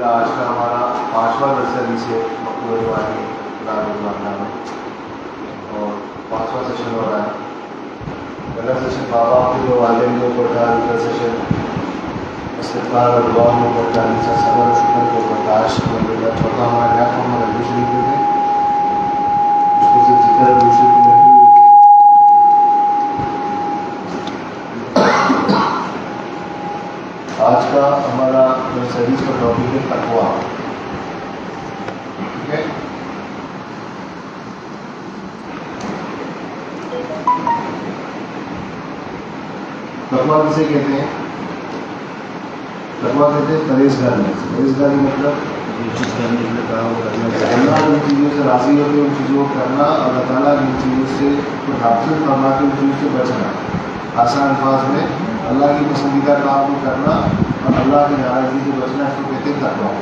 آج کا ہمارا 5واں درس ہے مقبول والی قرآن میں، اور 5واں سیشن ہو رہا ہے۔ پہلا سیشن بابا کے جو والدین کے اوپر تھا، دوسرا سیشن استغفار اور دعا کے اوپر تھا، تیسرا صبر و شکر کے اوپر تھا، چوتھا ہمارا کیا تھا، ہمارا ربی شریف میں تھے، اس کو صرف ذکر ربی شریف میں آج کا ہمارا سروس کا ٹاپک ہے تقویٰ۔ ٹھیک ہے، تقویٰ کسے کہتے ہیں؟ تقویٰ کہتے ہیں پرہیزگاری۔ پرہیزگاری مطلب اللہ جن چیزوں سے راضی ہوتے ان چیزوں کو کرنا، اور اللہ تعالیٰ جن چیزوں سے حاصل فرما کے ان چیزوں سے بچنا۔ آسان الفاظ میں اللہ کی پسندیدہ کام کو کرنا اور اللہ کی ناراضگی سے بچنا، اس کو کہتے ہیں تقویٰ۔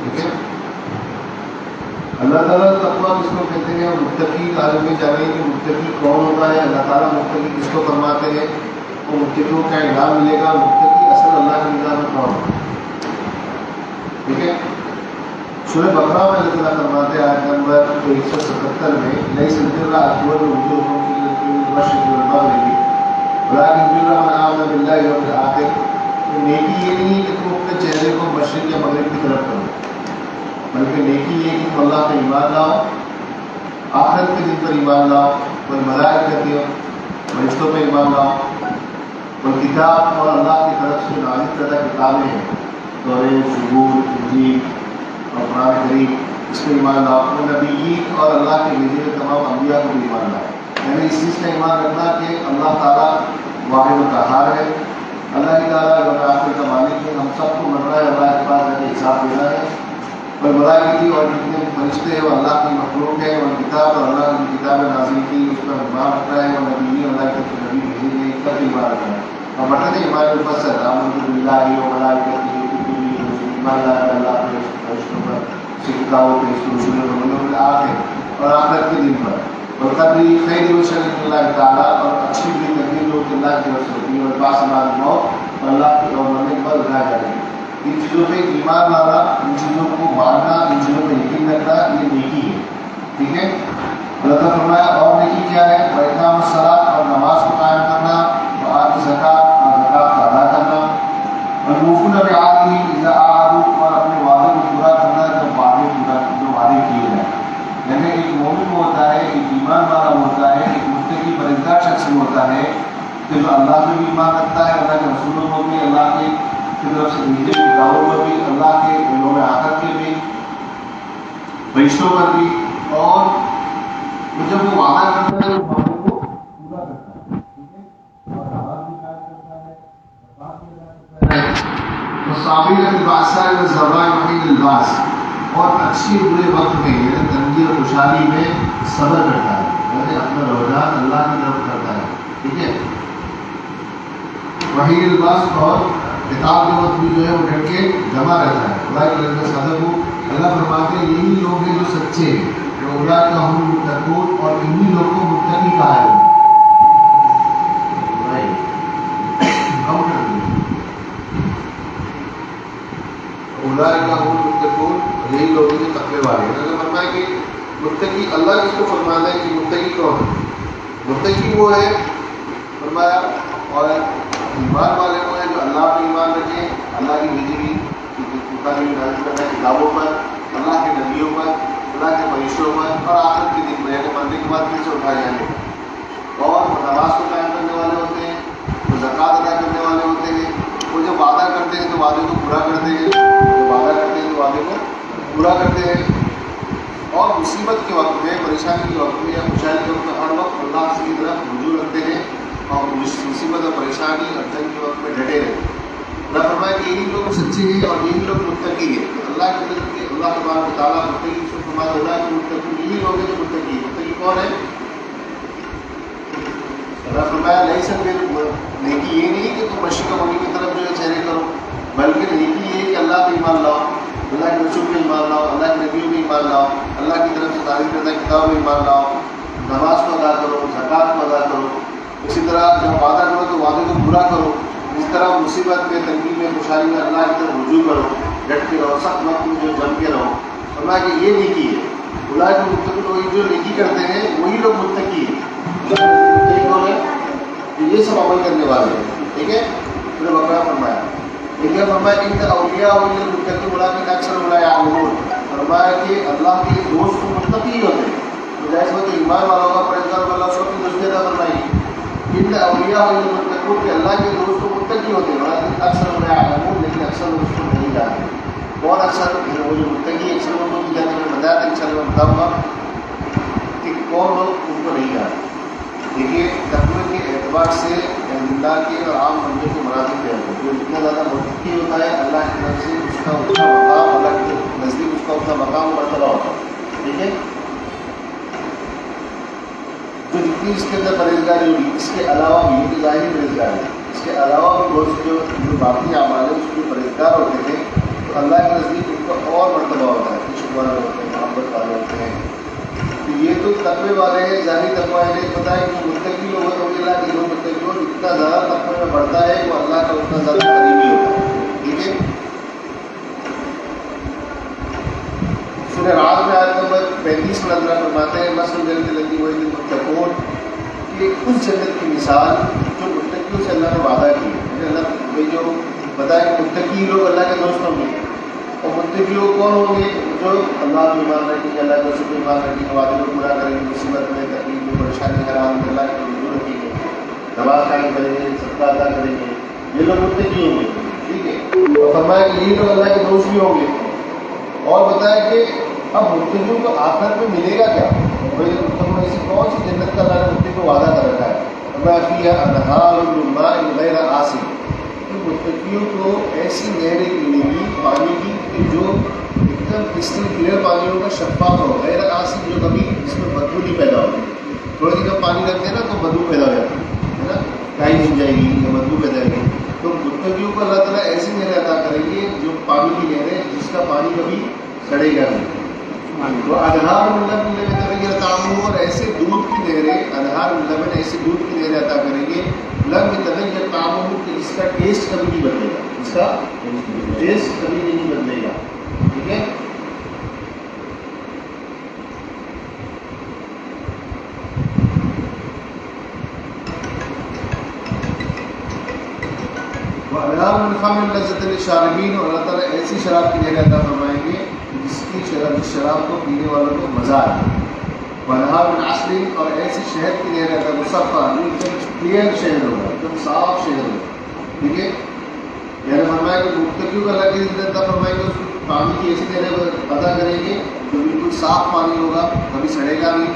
ٹھیک ہے، اللہ تعالیٰ تقویٰ کس کو کہتے ہیں؟ متقی عالم میں جانیں کہ متقی کون ہوتا ہے، اللہ تعالیٰ متقی کس کو فرماتے ہیں، وہ متقیوں کا انعام ملے گا۔ متقی اصل اللہ کے نظام میں کون ہے؟ ٹھیک ہے، سورہ بقرہ میں اللہ تعالیٰ فرماتے ہیں آیت نمبر 177 میں، لیس البر ان تولوا وجوہکم قبل المشرق والمغرب ولکن البر من آمن باللہ والیوم الآخر۔ نیکی یہ نہیں ہے کہ تم اپنے چہرے کو مشرق یا مغرب کی طرف کرو، بلکہ نیکی یہ ہے کہ تم اللہ پہ ایمان لاؤ، آخرت کے دن پر ایمان لاؤ، اور ملائکہ کے فرشتوں پہ ایمان لاؤ، اور کتاب اور اللہ کی طرف سے نازل کردہ کتابیں ہیں، توریت، زبور، انجیل اور قرآن کریم، اس پہ ایمان لاؤ، اور نبیین اور اللہ کے بھیجے ہوئے تمام انبیاء کو بھی ایمان لاؤ۔ یعنی اس چیز کا ایمان رکھنا کہ اللہ تعالیٰ واحد و قہار ہے، اللہ کی تعالیٰ یوم آخر کا مالک ہے، ہم سب کو مرنا ہے، اللہ کے پاس جا کے حساب دینا ہے، اور ملائکہ اور جتنے فرشتے ہیں وہ اللہ کی مخلوق ہے، اور کتاب اور اللہ کی کتابیں نازل کی اس پر ایمان رکھنا ہے، اور نبی اللہ کے نبی بھیجے گئے اس پر ایمان رکھنا ہے۔ اور بڑھتے ہیں ایمان مفصل، آمنت باللہ و ملائکتہ ایمان لانا اللہ کے فرشتوں پر، کتابوں پہ، اس رسول واليوم الآخر اور آخرت کے دن پر، اور قدری خیر و شر اللہ تعالیٰ، اور اچھی بھی تقدیر جو کہ اللہ کی طرف سے ہوتی ہے، اور بعد بعد موت اور اللہ کی اور مرنے کے بعد اٹھایا جائے گا۔ ان چیزوں پہ ایمان لانا، ان چیزوں کو ماننا، ان چیزوں پہ یقین رکھنا، یہ نیکی ہے۔ ٹھیک ہے، اللہ تعالیٰ فرمایا اور نیکی کیا ہے؟ وَإِقَامُ الصَّلَاةِ اور نماز کو قائم کرنا، وَآتِ الزَّکَاةَ اور زکوٰۃ کا ادا کرنا، وَالْمُوفُونَ بِعَهْدِهِمْ إِذَا عَاهَدُوا اور اپنے وعدے کو پورا کرنا جب وعدے کیے جائیں۔ یعنی ایک مومن وہ ہوتا ہے، ایک ایمان والا ہوتا ہے، ایک متقی پرہیزگار شخص وہ ہوتا ہے کہ جو اللہ پہ بھی ایمان رکھتا ہے، اللہ کے رسولوں کو بھی، اللہ کی طرف سے بھیجے ہوئے کتابوں پر بھی، اللہ کے یوم آخر کے بھی، فرشتوں پر بھی، اور جب وہ وعدہ کرتا ہے وہ وعدے کو پورا کرتا ہے۔ ٹھیک ہے، اور نماز بھی قائم کرتا ہے، زکوٰۃ بھی ادا کرتا ہے، والصابرین فی البأساء والضراء وحین الباس، اور اچھی برے وقت میں یعنی تنگی اور خوشحالی میں صبر کرتا ہے، یعنی اپنا رجوع اللہ کی طرف کرتا ہے۔ ٹھیک ہے، وحین الباس اور کتاب کے وقت بھی جو ہے وہ ڈٹ کے جمع رہتا ہے۔ اولئک الذین صدقوا، اللہ فرماتے ہیں یہی لوگ ہیں جو سچے ہیں، اولئک هم المتقون، اور انہی لوگوں کو متقی کہا ہے۔ اولئک هم المتقون، یہی لوگ ہیں جو تقوی والے ہیں۔ اللہ فرمایا کہ متقی، اللہ کس کو فرماتا ہے کہ متقی کون ہے؟ متقی وہ ہے فرمایا، اور ایمان والے وہ ہیں جو اللہ پہ ایمان رکھیں، اللہ کی بھیجی ہوئی کتابوں پر، اللہ کے نبیوں پر، اللہ کے فرشتوں پر، اور آخرت کے دن میں یعنی مرنے کے بعد پھر سے اٹھائے جانے پر، اور وہ نماز کو قائم کرنے والے ہوتے ہیں، وہ زکوٰۃ ادا کرنے والے ہوتے ہیں، وہ جب وعدہ کرتے ہیں تو وعدے کو پورا کرتے ہیں، جب وعدہ کرتے ہیں تو وعدے کو پورا کرتے ہیں، اور مصیبت کے وقت میں، پریشانی کے وقت میں یا خوشحالی کے وقت میں ہر وقت اللہ کی طرف رجوع رکھتے ہیں، اور مصیبت اور پریشانی اور جنگ کے وقت میں ڈٹے رہے۔ اللہ فرمایا کہ یہی لوگ سچے ہیں اور یہی لوگ متقی ہیں۔ اللہ کی طرف سے اللہ تبارک و تعالیٰ متقی سے فرمایا اللہ کے متقی، یہی لوگ ہیں جو متقی ہیں۔ متقی کون ہے؟ اللہ فرمایا لیس البر، نیکی یہ نہیں کہ تم مشرق و مغرب کی طرف جو ہے چہرے کرو، بلکہ نیکی یہ ہے کہ اللہ پہ ایمان لاؤ، اللہ کے رسول پہ ایمان لاؤ، اللہ کے نبیوں پہ ایمان لاؤ، اللہ کی طرف سے نازل کردہ کتاب پہ ایمان لاؤ، نماز کو ادا کرو، زکوٰۃ کو ادا کرو، اسی طرح جب وعدہ کرو تو وعدے کو پورا کرو، اس طرح مصیبت میں، تنگی میں، خوشحالی میں اللہ کی طرف رجوع کرو، ڈٹ کے رہو، سخت وقت میں جو جم کے رہو. فرمایا کہ یہ نیکی ہے. اولئک المتقون، لوگ جو نیکی کرتے ہیں وہی لوگ متقی ہیں. متقی کون ہے؟ یہ سب عمل کرنے والے ہیں. ٹھیک ہے. پھر بقرہ فرمایا، لیکن فرمایا ان اولیاء المتقین ولکن اکثر لا یعلمون. فرمایا کہ اللہ کے دوست تو متقی ہی ہوتے ہیں. تو جیسے وہ ایمان والا ہوگا، پرہیزگار ہوگا، اللہ سب کی دوستی عطا فرمائے. ان اولیاء المتقون کہ اللہ کے دوست تو متقی ہوتے ہیں، ولکن اکثر لا یعلمون، لیکن اکثر اس کو نہیں جانتے. کون اکثر؟ وہ جو متقی اکثر لوگوں کی جانتے ہیں. بتایا تھا انشاءاللہ میں بتاؤں گا کہ کون لوگ ان کو نہیں جانتے. دیکھیے تقوی کے اعتبار سے اللہ کے اور عام بندے کے مراتب کیا ہے. جو جتنا زیادہ متقی ہوتا ہے اللہ کی طرف سے اس کا اتنا مقام، اللہ کے نزدیک اس کا اتنا مقام و مرتبہ ہوتا ہے. ٹھیک ہے. تو جتنی اس کے اندر پرہیزگاری ہوگی، اس کے علاوہ بھی یہ ظاہری پرہیزگاری ہے، اس کے علاوہ بھی بہت سے جو باقی اعمال ہیں اس کے پرہیزگار ہوتے ہیں تو اللہ کے نزدیک ان کا اور مرتبہ ہوتا ہے. خوشی والے ہوتے ہیں، محبت والے ہوتے ہیں. تو یہ تو تقوی والے ہیں، ظاہری تقوی ہے. پتہ ہے کہ متقی لوگ ہیں تو اللہ کے لوگ متقی ہو، جتنا زیادہ تقوی میں بڑھتا ہے وہ اللہ کا اتنا زیادہ قریبی ہوتا ہے. ٹھیک ہے. سورہ رعد میں آیت نمبر 35 میں اللہ فرماتے ہیں مثل جنت التی وعد المتقون، کہ اس جنت کی مثال جو متقیوں سے اللہ نے وعدہ کی ہے. اللہ یہ جو بتایا کہ متقی لوگ اللہ کے دوست ہوں گے، اور متقی لوگ کون ہوں گے؟ جو اللہ کو ایمان رکھیں گے، اللہ کے رسول کو ایمان رکھیں گے، وعدے کو پورا کریں گے، مصیبت میں، تکلیف میں، پریشانی حرام میں اللہ کی رجوع رکھیں گے، نماز قائم کریں گے، صدقہ ادا کریں گے. یہ لوگ متقی ہوں گے. ٹھیک ہے. اور فرمایا کہ یہ لوگ اللہ کے دوست بھی ہوں گے. اور بتایا کہ اب متقیوں کو آخرت میں ملے گا کیا؟ ایسی کون سی جنت کا اللہ نے متقی کو وعدہ کر رکھا ہے؟ فرمایا فیہا انہار من ماء غیر آسن. متقیوں کو ایسی نہریں ملیں گی پانی کی کہ جو ایک دم کرسٹل کلیئر پانی ہوگا، شفاف ہو، غیر آسن، جو کبھی اس میں بدبو نہیں پیدا ہوگی. تھوڑے دن جب پانی رکھتے ہیں نا تو بدبو پیدا ہو جاتی ہے نا، کائی بن جائے گی یا بدبو پیدا ہوگی. تو متقیوں کو اللہ تعالیٰ ایسی نہریں عطا کریں گے جو پانی کی نہریں جس کا پانی کبھی سڑے گا نہیں. تو انہار من لبن لم يتغیر طعمه، اور ایسے دودھ کی نہریں، انہار من لبن، ایسے دودھ کی نہریں عطا کریں گے لم يتغیر طعمه، کہ اس کا ٹیسٹ کبھی نہیں بدلے گا، اس کا ٹیسٹ کبھی نہیں بدلے گا. ٹھیک ہے. وانہار من خمر لذۃ للشاربین، اور اللہ تعالیٰ ایسی شراب کی نہریں عطا فرمائیں گے جس شراب کو پینے والوں کو مزہ آئے. وانہار من عسل، اور ایسی شہد کی نہریں عطا مصفا، جو ایک دم کلیئر شہد ہوگا، ایک دم صاف شہد ہوگا. ٹھیک ہے. یعنی فرمایا کہ متقیوں کو اللہ کی عزت عطا فرمائیں گے، اس پانی کی ایسی نہریں عطا کریں گے جو بالکل صاف پانی ہوگا، کبھی سڑے گا نہیں.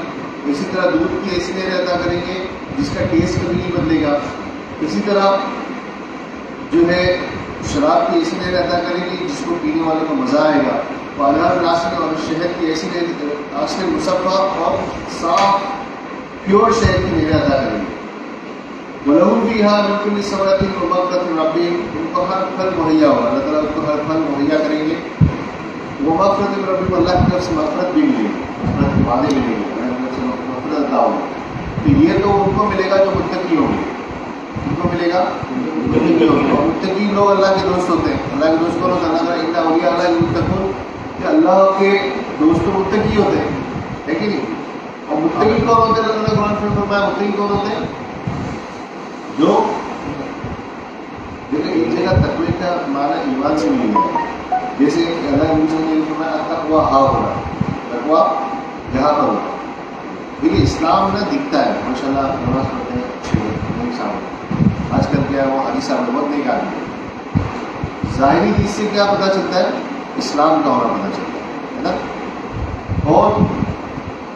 اسی طرح دودھ کی ایسی نہریں عطا کریں گے جس کا ٹیسٹ کبھی نہیں بدلے گا. اسی طرح جو ہے شراب کی ایسی نہریں عطا کریں گے جس کو پینے والوں کو مزہ آئے گا. وانہار ناصر، اور شہد کی ایسی نہریں مصفا اور صاف پیور شہد کی نہریں عطا کریں گے. وَلَهُمْ فِيهَا مِن كُلِّ ثَمَرَةٍ وَمَغْفِرَةٌ مِّن رَّبِّهِمْ، ان کو ہر پھل مہیا ہوگا، اللہ تعالیٰ ان کو ہر پھل مہیا کریں گے. وَمَغْفِرَةٌ مِّن رَّبِّهِمْ، اللہ کی طرف سے مغفرت بھی ملے گی، مغفرت کے وعدے ملیں گے، اللہ کی طرف سے مغفرت عطا ہوگی. تو یہ تو ان کو ملے گا جو متقی ہوں گے، ان کو ملے گا متقی ہوں گے. اور متقی لوگ اللہ کے دوست ہوتے ہیں. اللہ کے دوست کون ہوتا ہے؟ اللہ ان اولیاء اللہ المتقون، کہ اللہ کے دوست متقی ہوتے ہیں. ہے کہ نہیں؟ اور متقی کون ہوتے ہیں؟ اللہ قرآن میں فرمایا متقی کون ہوتے ہیں؟ جو دیکھیں ایک جگہ تقوی کا معنی ایمان سے مل گیا، جیسے اللہ نے فرمایا التقویٰ ہا ہونا، تقویٰ یہاں پر ہوتا. دیکھیے اسلام میں دکھتا ہے ماشاء اللہ، نماز پڑھتے ہیں اچھے نہیں صاحب، آج کل کیا ہے وہ حدیث صاحب بہت نہیں کہا. ظاہری چیز سے کیا پتہ چلتا ہے؟ اسلام کا ہونا پتہ چلتا ہے نا. اور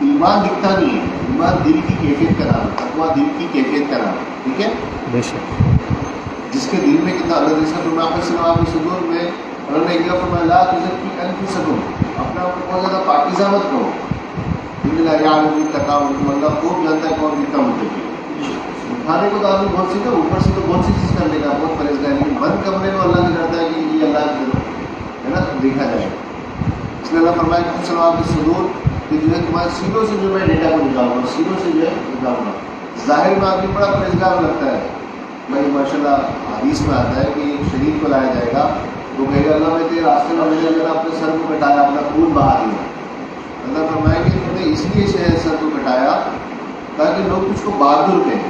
ایمان دکھتا نہیں ہے، ایمان دل کی کیفیت کا نام ہے، تقویٰ دل کی کیفیت کا نام ہے. ٹھیک ہے. بے شک جس کے دل میں کتنا اللہ جیسا فرمایا کے صدور میں انہوں نے ایک دفعہ فرمایا لا تزکی انفسکم، اپنے آپ کو بہت زیادہ پاکیزہ مت کرو. اللہ یعلم التقویٰ، اللہ خوب جانتا ہے کون کتنا متقی ہے. کھانے کو تو آدمی بہت سی تو اوپر سے تو بہت سی چیز کر لے گا، بہت پرہیزگاری، لیکن بند کمرے میں اللہ سے ڈرتا ہے کہ یہ اللہ کی طرف ہے نا دیکھا جائے. اس لیے اللہ فرمایا کہ کچھ آپ کے صدور کہ جو ہے تمہارے سینوں سے جو میں ڈیٹا کو نکالوں گا، سینوں سے جو ہے نکالوں گا. ظاہر میں آدمی بڑا پرہیزگار لگتا ہے بھائی ماشاء اللہ حدیث میں آتا ہے کہ ایک شہید کو لایا جائے گا، وہ کہے گا اللہ میں تیرے راستے میں مجھے میرا اپنے سر کو کٹایا، اپنا خون بہا دیا. اللہ فرمائیں گے تم نے اس لیے سر کو کٹایا تاکہ لوگ تجھ کو بہادر کہیں.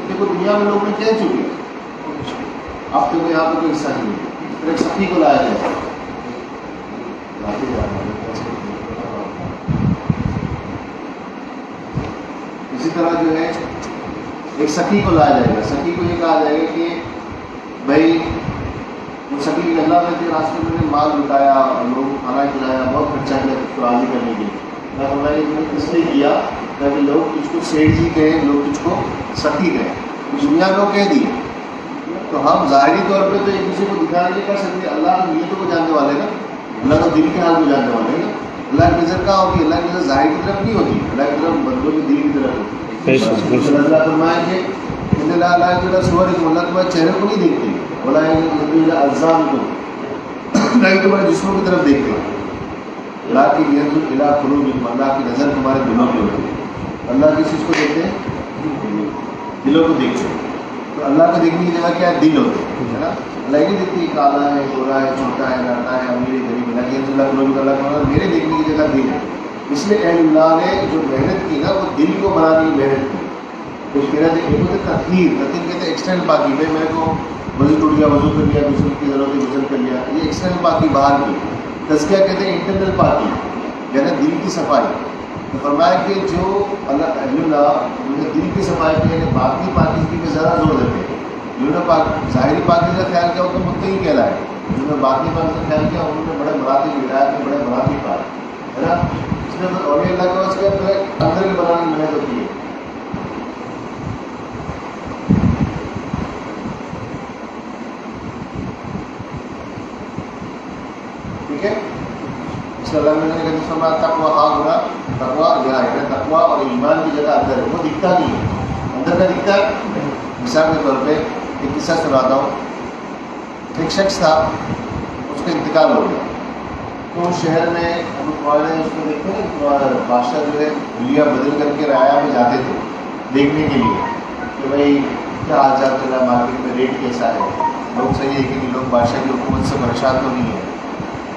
دیکھو دنیا میں لوگ نے کہہ چکے، اب تمہیں یہاں پہ کوئی حصہ نہیں ہے. پھر ایک سخی کو لایا جائے. اسی طرح جو ہے ایک سخی کو لایا جائے گا. سخی کو یہ کہا جائے گا کہ بھائی وہ سخی کے اللہ میں راستے میں نے مال لٹایا اور لوگ کھانا کھلایا، بہت خرچہ کیا اس کو راضی کرنے کے لیے. میں نے اس لیے کیا تاکہ لوگ تجھ کو سیٹھ جی کہیں، لوگ تجھ کو سخی کہیں. دنیا میں وہ کہہ دیے تو ہم ظاہری طور پہ تو ایک دوسرے کو دکھا نہیں کر سکتے. اللہ کی نیتوں کو جاننے والے نا، اللہ تو دل کے حال کو جاننے والے نا. اللہ کی نظر کہاں ہوتی ہے؟ اللہ کی نظر ظاہر کی طرف نہیں ہوتی، اللہ کی طرف بندوں کے دل کی طرف ہوتی ہے. اللہ فرمائیں گے اللہ سور اللہ تمہارے چہرے کو نہیں دیکھتے، بولا الزام کو نہیں تمہارے جسموں کی طرف دیکھتے. اللہ کی نیت اللہ قلوب، اللہ کی نظر تمہارے دلوں پہ ہوتی ہے. اللہ کس چیز کو دیکھتے ہیں؟ دلوں کو دیکھتے ہیں. تو اللہ کو دیکھنے کی جگہ کیا ہے؟ دل ہوتے ہے نا. اللہ نہیں دیکھتی کالا ہے، گورا ہے، چھوٹا ہے، لاٹا ہے، امیر ہے، غریب ہے. اللہ قلوب، اللہ میرے دیکھنے کی جگہ دل ہے. اس لیے اہل اللہ نے جو محنت کی نا وہ دل کو بنانے کی محنت کی. کچھ کہنا دیکھیں تو تطہیر کہتے ہیں ایکسٹرنل پاکی. بھائی میرے کو وضو ٹوٹ گیا، وضو کر لیا، غسل کی ضرورت ہے غسل کر لیا، یہ ایکسٹرنل پاکی باہر کی. تزکیہ کہتے ہیں انٹرنل پاکی، یعنی دل کی صفائی. تو فرمایا کہ جو اللہ اہل اللہ دل کی صفائی کی یعنی باقی پاکیزگی پہ زیادہ زور دیتے ہیں. جنہوں نے ظاہری پاکی کا خیال کیا وہ تو متقی کہلائے، جنہوں نے باقی پاکی کا خیال کیا انہوں نے بڑے مراتب ولایت میں بڑے مراتب پائے ہے نا. اس میں اولیاء اللہ کا اس کے اندر کے بنانے کی محنت ہوتی ہے. ٹھیک ہے. اس اللہ میں نے کہتے فرمایا تقویٰ آگا، تقویٰ یہاں ہے. تقویٰ اور ایمان کی جگہ اندر ہے، وہ دکھتا نہیں ہے. اندر کا دکھتا ہے. مثال کے طور پہ ایک قصہ سناتا ہوں. ایک شخص تھا، اس کا انتقال ہو گیا. تو شہر میں ابو تمہارے اس کو دیکھتے ہیں بادشاہ جو ہے دنیا بدل کر کے رعایا میں جاتے تھے دیکھنے کے لیے کہ بھائی کیا حال چال چل رہا ہے، مارکیٹ میں ریٹ کیسا ہے، لوگ صحیح ہے کہ نہیں، لوگ بادشاہ کی حکومت سے پریشان تو نہیں ہے.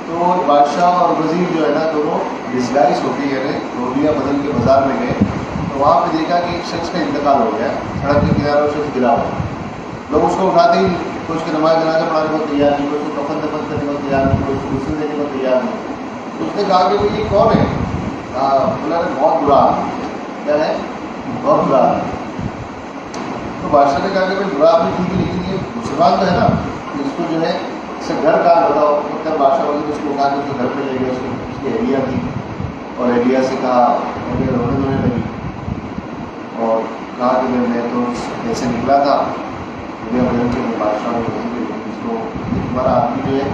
تو بادشاہ اور وزیر جو ہے نا دونوں ڈسگائز ہوتی ہے، یعنی روڈیاں بدل کے بازار میں گئے. تو وہاں پہ دیکھا کہ ایک شخص کا انتقال ہو گیا، سڑک کے کنارے شخص گرا ہوا. لوگ اس کو اٹھاتے ہی نہیں، تو اس کی نماز جنازہ پڑھانے کو تیار نہیں، اس کو کفن دفن کرنے کو تیار نہیں، اس کو غسل دینے کو تیار نہیں. تو اس نے کہا کہ یہ کون ہے؟ بولا بہت برا کیا ہے، بہت برا. تو بادشاہ نے کہا کہ بھائی برا آپ نے ٹھیک ہے، لیکن یہ مسلمان تو ہے نا، اس کو جو ہے اسے گھر کہاں بتاؤ. اتر بادشاہ والے اس کو اٹھا کے اس کے گھر پہ لے گئے. اس کی اہلیہ تھی اور اہلیہ سے کہا مجھے رونے دھونے لگی اور کہا کہ میں تو ایسے نکلا تھا دنیا بدل کے بادشاہ اس کو تمہارا آدمی جو ہے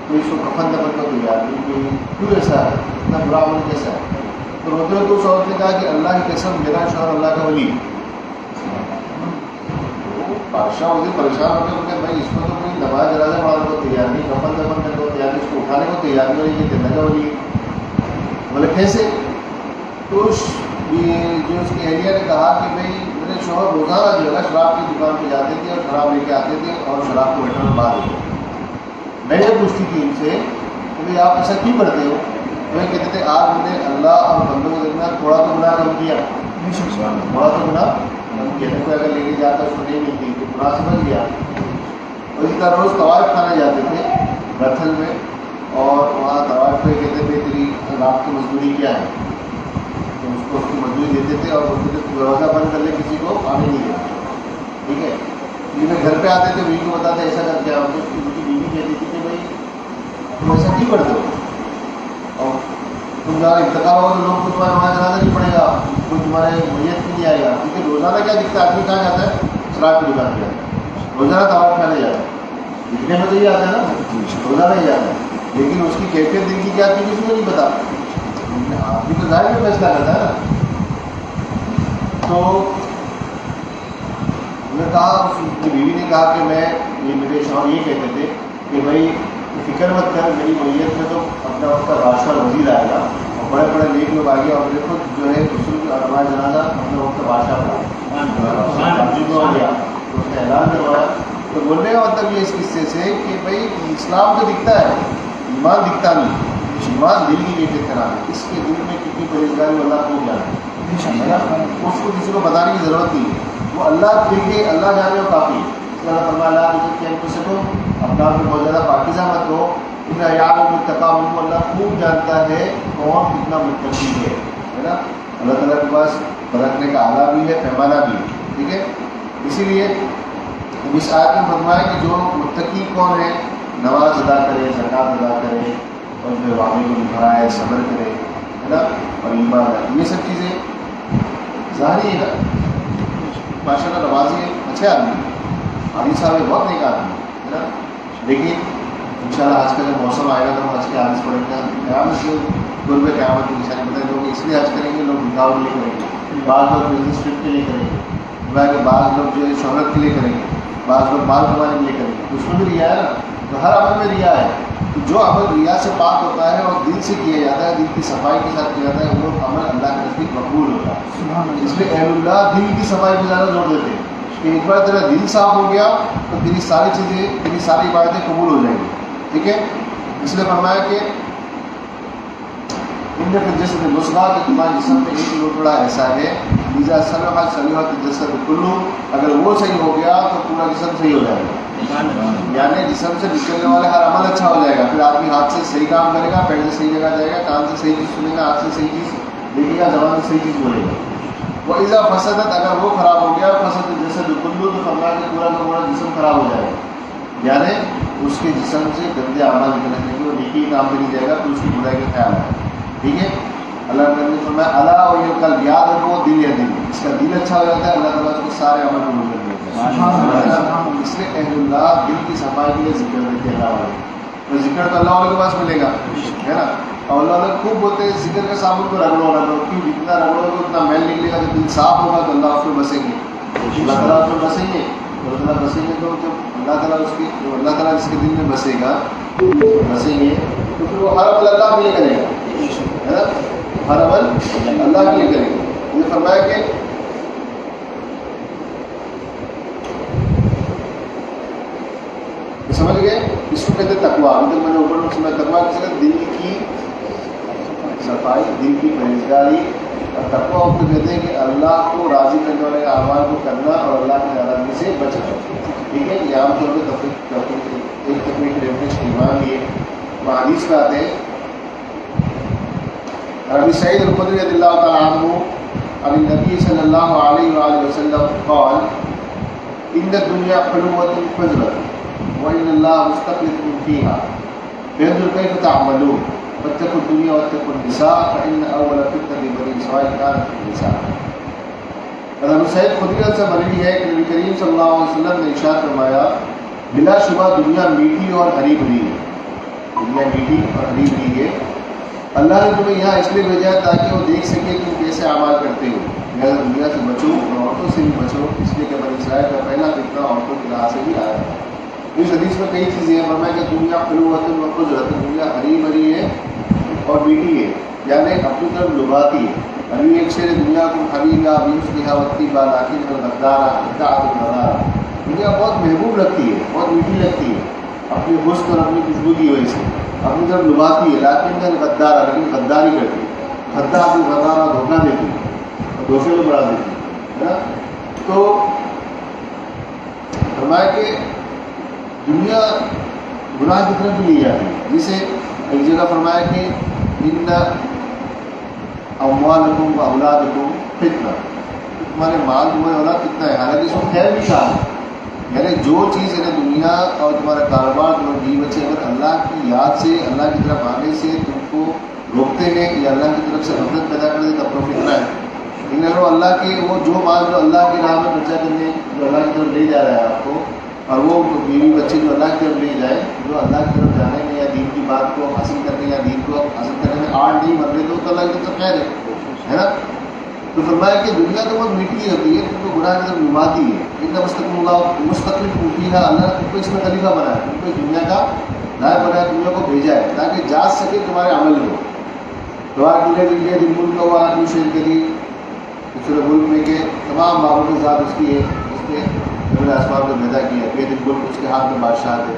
تو اس کو کفن دفن کا تیار نہیں کہ کیوں ایسا ہے، اتنا برا عمل کیسا ہے. تو روتے ہوئے اس عورت نے کہا کہ اللہ کی قسم میرا شوہر اللہ کا ولی. بادشاہ وزیر پریشان ہو گئے، بھائی اس کو تو کوئی نماز جنازہ پڑھانے کو تیار نہیں، کفن دفن کرنے کو تیار نہیں، اس کو اٹھانے کو تیار نہیں، یہ اللہ کا ولی. بولے کیسے؟ تو جو اس کی اہلیہ نے کہا کہ بھائی میرے شوہر روزانہ جو ہے نا شراب کی دکان پہ جاتے تھے اور شراب لے کے آتے تھے اور شراب کو ویٹر میں باہر دیتے. میں یہ پوچھتی تھی ان سے کہ بھائی آپ ایسا کیوں کرتے ہو؟ وہ کہتے تھے آج ہم نے اللہ اور بندوں کے درمیان تھوڑا تو گناہ کم کیا، تھوڑا تو گناہ کم کیا. کوئی اگر لے کے جاتا اس کو نہیں ملتی تو گناہ سمجھ گیا. اور اسی طرح روز طوائف کھانے جاتے تھے برتھل میں، اور وہاں طوائف پہ کہتے تھے تیری رات کی مزدوری کیا ہے، تو اس کو اس کی مزدوری دیتے تھے اور بولتے تھے دروازہ بند کر لے، کسی کو آنے نہیں دیتے. ٹھیک ہے. یہ گھر پہ آتے تھے، بیوی کو بتاتے ایسا کر کے آؤ. تو اس کی بیوی کہتی تھی کہ بھائی تم ایسا کیوں کرتے ہو، اور تم جہاں انتقال ہوگا تو لوگ کو تمہارا نماز جنازہ نہیں پڑے گا، کوئی تمہارے میت بھی نہیں آئے گا. کیونکہ روزانہ کیا دکھتا ہے، آدمی کہاں جاتا ہے، شراب کی دکان پہ جاتا ہے، روزانہ طواف کھانے جاتا ہے. دکھنے میں تو یہ آتا ہے نا، روزانہ ہی جاتا ہے، لیکن اس کی کیفیت دل کی کیا تھی کسی کو نہیں پتا. آدمی تو ظاہر میں فیصلہ کرتا ہے نا. تو انہوں نے کہا، اس کی بیوی نے کہا کہ میں یہ میرے شوہر یہ کہتے تھے کہ بھائی فکر مت کر، میری میت میں تو اپنا وقت کا بادشاہ وزیر آئے گا اور بڑے بڑے نیک لوگ آگے، اور دیکھو جو ہے غسل نماز جنازہ اپنا وقت کا بادشاہ پڑھا ہو گیا. تو اس نے اعلان کروایا. تو بولنے کا مطلب یہ اس قصے سے کہ بھائی اسلام تو دکھتا ہے، ایمان دکھتا نہیں. ایمان دل کی کیفیت کرا ہے، اس کے دل میں کتنی پرہیزگاری اللہ کو جانے اس کو کسی کو بتانے کی ضرورت نہیں ہے. وہ اللہ دیکھے، اللہ جانے وہ کافی ہے. اس کا فرمایا اللہ مجھے کیا کچھ سکو اپنا آپ کو بہت زیادہ پاکیزہ مت ہو. انہیں یاد و متقام کو اللہ خوب جانتا ہے کون کتنا متقی ہے نا. اللہ تعالیٰ کے پاس برتنے کا آلہ بھی ہے، پیمانہ بھی ہے. ٹھیک ہے، اسی لیے اس آیت میں فرمایا کہ جو متقی کون ہے، نماز ادا کرے، زکوٰۃ ادا کرے اور جو وعدے کو نبھائے، صبر کرے ہے نا، اور ایمان رکھے. یہ سب چیزیں ظاہری ہے. ماشاء اللہ نمازی ہے، اچھے آدمی عادی صاحب ہے، بہت نیک آدمی ہے نا. لیکن انشاءاللہ آج کا جب موسم آئے گا تو ہم حج کے عادث پڑیں گے. قیامت سے قرب قیامت کی نشانی بتائیں. لوگ اس لیے حج کریں گے، لوگ دکھاؤ کے لیے کریں گے، بعض لوگ بزنس ٹرپ کے لیے کریں گے، بعض لوگ جو ہے شہرت کے لیے کریں گے، بعض لوگ مال کمانے کے لیے کریں گے. اس میں بھی ریا ہے نا. تو ہر عمل میں ریا ہے. تو جو عمل ریا سے پاک ہوتا ہے اور دل سے کیا جاتا ہے، دل کی صفائی کے ساتھ کیا جاتا ہے، وہ عمل اللہ کے نزدیک مقبول ہوتا ہے. اس لیے اہل اللہ دل کی صفائی پہ زیادہ زور دیتے ہیں کہ ایک بار تیرا دل صاف ہو گیا تو تیری ساری چیزیں، تیری ساری عبادتیں قبول ہو جائیں گی. ٹھیک ہے، اس لیے فرمایا کہ ان کے جسد مسئلہ کہ تمہارے جسم میں ایک لوٹڑا ایسا ہے لیزا صلاح صلیحہ جسد کلو، اگر وہ صحیح ہو گیا تو پورا جسم صحیح ہو جائے گا. یعنی جسم سے نکلنے والے ہر عمل اچھا ہو جائے گا. پھر آدمی ہاتھ سے صحیح کام کرے گا، پیر سے صحیح جگہ جائے گا، کان سے صحیح چیز سنے گا، ہاتھ سے صحیح چیز دیکھے گا، زبان سے صحیح چیز بولے گا. وہ ایزا فسدت، اگر وہ خراب ہو گیا، فسد جسد کلو، تو فرمایا کہ پورا کا پورا جسم خراب ہو جائے گا. یعنی اس کے جسم سے گندے اعمال نکلنے کے وہ نیکی کام بھی نہیں جائے گا، تو اس کی برائی کا خیال ہے. ٹھیک ہے، اللہ نے فرمایا اللہ اور یہ کل یاد رکھو دل یا دل، اس کا دل اچھا ہو جاتا ہے اللہ تعالیٰ اس کو سارے عمل قبول کر دیتے ہیں. اس لیے اہل اللہ دل کی صفائی کے لیے ذکر دیتے ہیں. اللہ والے تو ذکر تو اللہ والے کے پاس ملے گا ہے نا. اور اللہ والے خوب بولتے ہیں ذکر کے صابن کو رگڑو رگڑو، کیوں جتنا رگڑو گے اتنا میل نکلے گا. جب دل صاف ہوگا تو اللہ اس میں بسیں گے، اللہ تعالیٰ اس میں بسیں گے. اللہ تعالیٰ بسیں گے تو جب اللہ تعالیٰ اس کی اللہ تعالیٰ جس کے دل میں بسے گا بسیں گے تو پھر وہ ہر عمل اللہ کے لیے کرے گا ہے نا. ہر عمل اللہ کے لیے کرے گا. یہ فرمایا کہ سمجھ گئے، اس کو کہتے ہیں تقویٰ. ابھی تک میں نے اوپر میں سمجھا تقویٰ کسی کا دل کی صفائی، دل کی پرہیزگاری. اور تقویٰ کو کہتے ہیں کہ اللہ کو راضی کرنے والے اعمال کو کرنا اور اللہ کی ناراضگی سے بچنا. ٹھیک ہے، یہ عام طور پہ ایک تقریب ریفرنس ایمان لیے وہ حدیث میں آتے ہیں. ابی سعید الخدری رضی اللہ تعالیٰ عنہ عن النبی صلی اللہ علیہ وآلہ وسلم قال ان الدنیا حلوۃ فضلۃ وان اللہ مستخلفکم فیہا فانظر کیف تعملون واتقوا الدنیا واتقوا النساء فان اول فتنة بنی اسرائیل کانت فی النساء. ابو سعید خدری سے مروی ہے کہ نبی کریم صلی اللہ علیہ وسلم نے ارشاد فرمایا بلا شبہ دنیا میٹھی اور ہری بھری ہے. دنیا میٹھی اور ہری بھری ہے. اللہ نے تمہیں یہاں اس لیے بھیجا ہے تاکہ وہ دیکھ سکے کہ تم کیسے اعمال کرتے ہو. لہٰذا دنیا سے بچو اور عورتوں سے بھی بچو، اس لیے کہ بنی اسرائیل کا پہلا فتنہ عورتوں کی راہ سے بھی آیا ہے. اس حدیث میں کئی چیزیں ہیں. فرمایا کہ دنیا حلوۃ وفضلۃ، دنیا ہری بھری ہے اور میٹھی ہے، یعنی اپنی طرف لبھاتی ہے. ابھی ایک شعر دنیا کو حبیبہ بیوسفیہ وطیبہ لاکن غدارہ اطاعت الغدارہ، دنیا بہت محبوب لگتی ہے، بہت میٹھی لگتی ہے اپنی حسن اور اپنی خوشبو کی وجہ سے، اپنی طرف لبھاتی ہے. لیکن غدارہ، لیکن غداری کرتی ہے. غدار بھی غدارہ دھوکہ دیتی ہے اور دھوکے میں بڑھا دیتی ہے نا. تو فرمایا کہ دنیا گناہ کی طرف بھی لی جاتی ہے. جسے ایک جگہ فرمایا کہ ان اموالکم و اولادکم فتنہ، تمہارے مال تمہارے اولاد کتنا ہے. حالانکہ اس کو خیر بھی کہا ہے، یعنی جو چیز ہے دنیا اور تمہارا کاروبار، تمہارے بیوی بچے اگر اللہ کی یاد سے، اللہ کی طرف آنے سے تم کو روکتے ہیں یا اللہ کی طرف سے غفلت پیدا کر دے تب تو فتنہ ہے. لیکن اگر اللہ کے وہ جو مال جو اللہ کی راہ میں خرچہ کرنے، جو اللہ کی طرف لے جا رہا ہے آپ کو، اور وہ بیوی بچے جو اللہ کی طرف لے جائے، جو اللہ کی طرف جانے میں یا دین کی بات کو حاصل کرنے یا دین کو حاصل کرنے میں آڑ نہیں بن رہے تو اللہ کی طرف خیر ہے نا. تو فرمایا کہ دنیا تو بہت میٹھی ہوتی ہے، تم کو گناہ کی طرف نبھاتی ہے. اتنا مستقل ہوتی ہے، اللہ نے تم کو اس میں خلیفہ بنایا، تم کو اس دنیا کا نائب بنایا، دنیا کو بھیجا ہے تاکہ جانچ سکے تمہارے عمل کو. تمہارے دلے دل ملک کا ہوا دوسرے کے لیے دوسرے ملک میں کہ تمام بابوں کے ساتھ اس کی ہے، اس کے نے آسمان کو پیدا کیا، کہ بالکل اس کے ہاتھ میں بادشاہ تھے.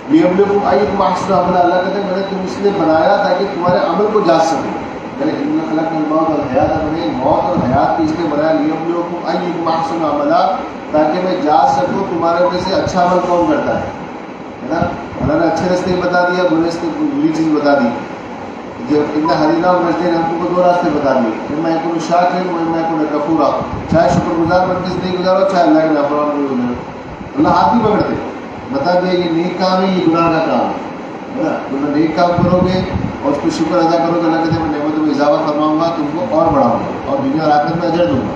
لیبلوکم ایکم احسن عملا، اللہ کہتے ہیں میں نے تم اس لیے بنایا تاکہ تمہارے عمل کو جانچ سکوں. میں نے ان خلقنا الموت والحیات، میں نے موت اور حیات کی اس لیے بنایا لیبلوکم ایکم احسن عملا، تاکہ میں جانچ سکوں تمہارے میں سے اچھا عمل کون کرتا ہے نا. اللہ نے اچھے راستے بتا دیا، برے راستے بری چیز بتا دی. جب اتنا ہرینا اور راستے ہم تم کو دو راستے بتا دیے، میں کو شاکر میں کو کفورا، چاہے شکر گزار بن کے زندگی گزارو، چاہے اللہ کے نافرمان میں گزارو. اللہ ہاتھ نہیں پکڑتے، بتا دیا یہ نیک کام ہے، یہ گناہ کا کام ہے نا. تم نیک کام کرو گے اور اس کو شکر ادا کرو گے، اللہ کہتے ہیں میں نعمتوں میں اضافہ فرماؤں گا، تم کو اور بڑھاؤں گا اور دنیا اور آخرت میں اجر دوں گا.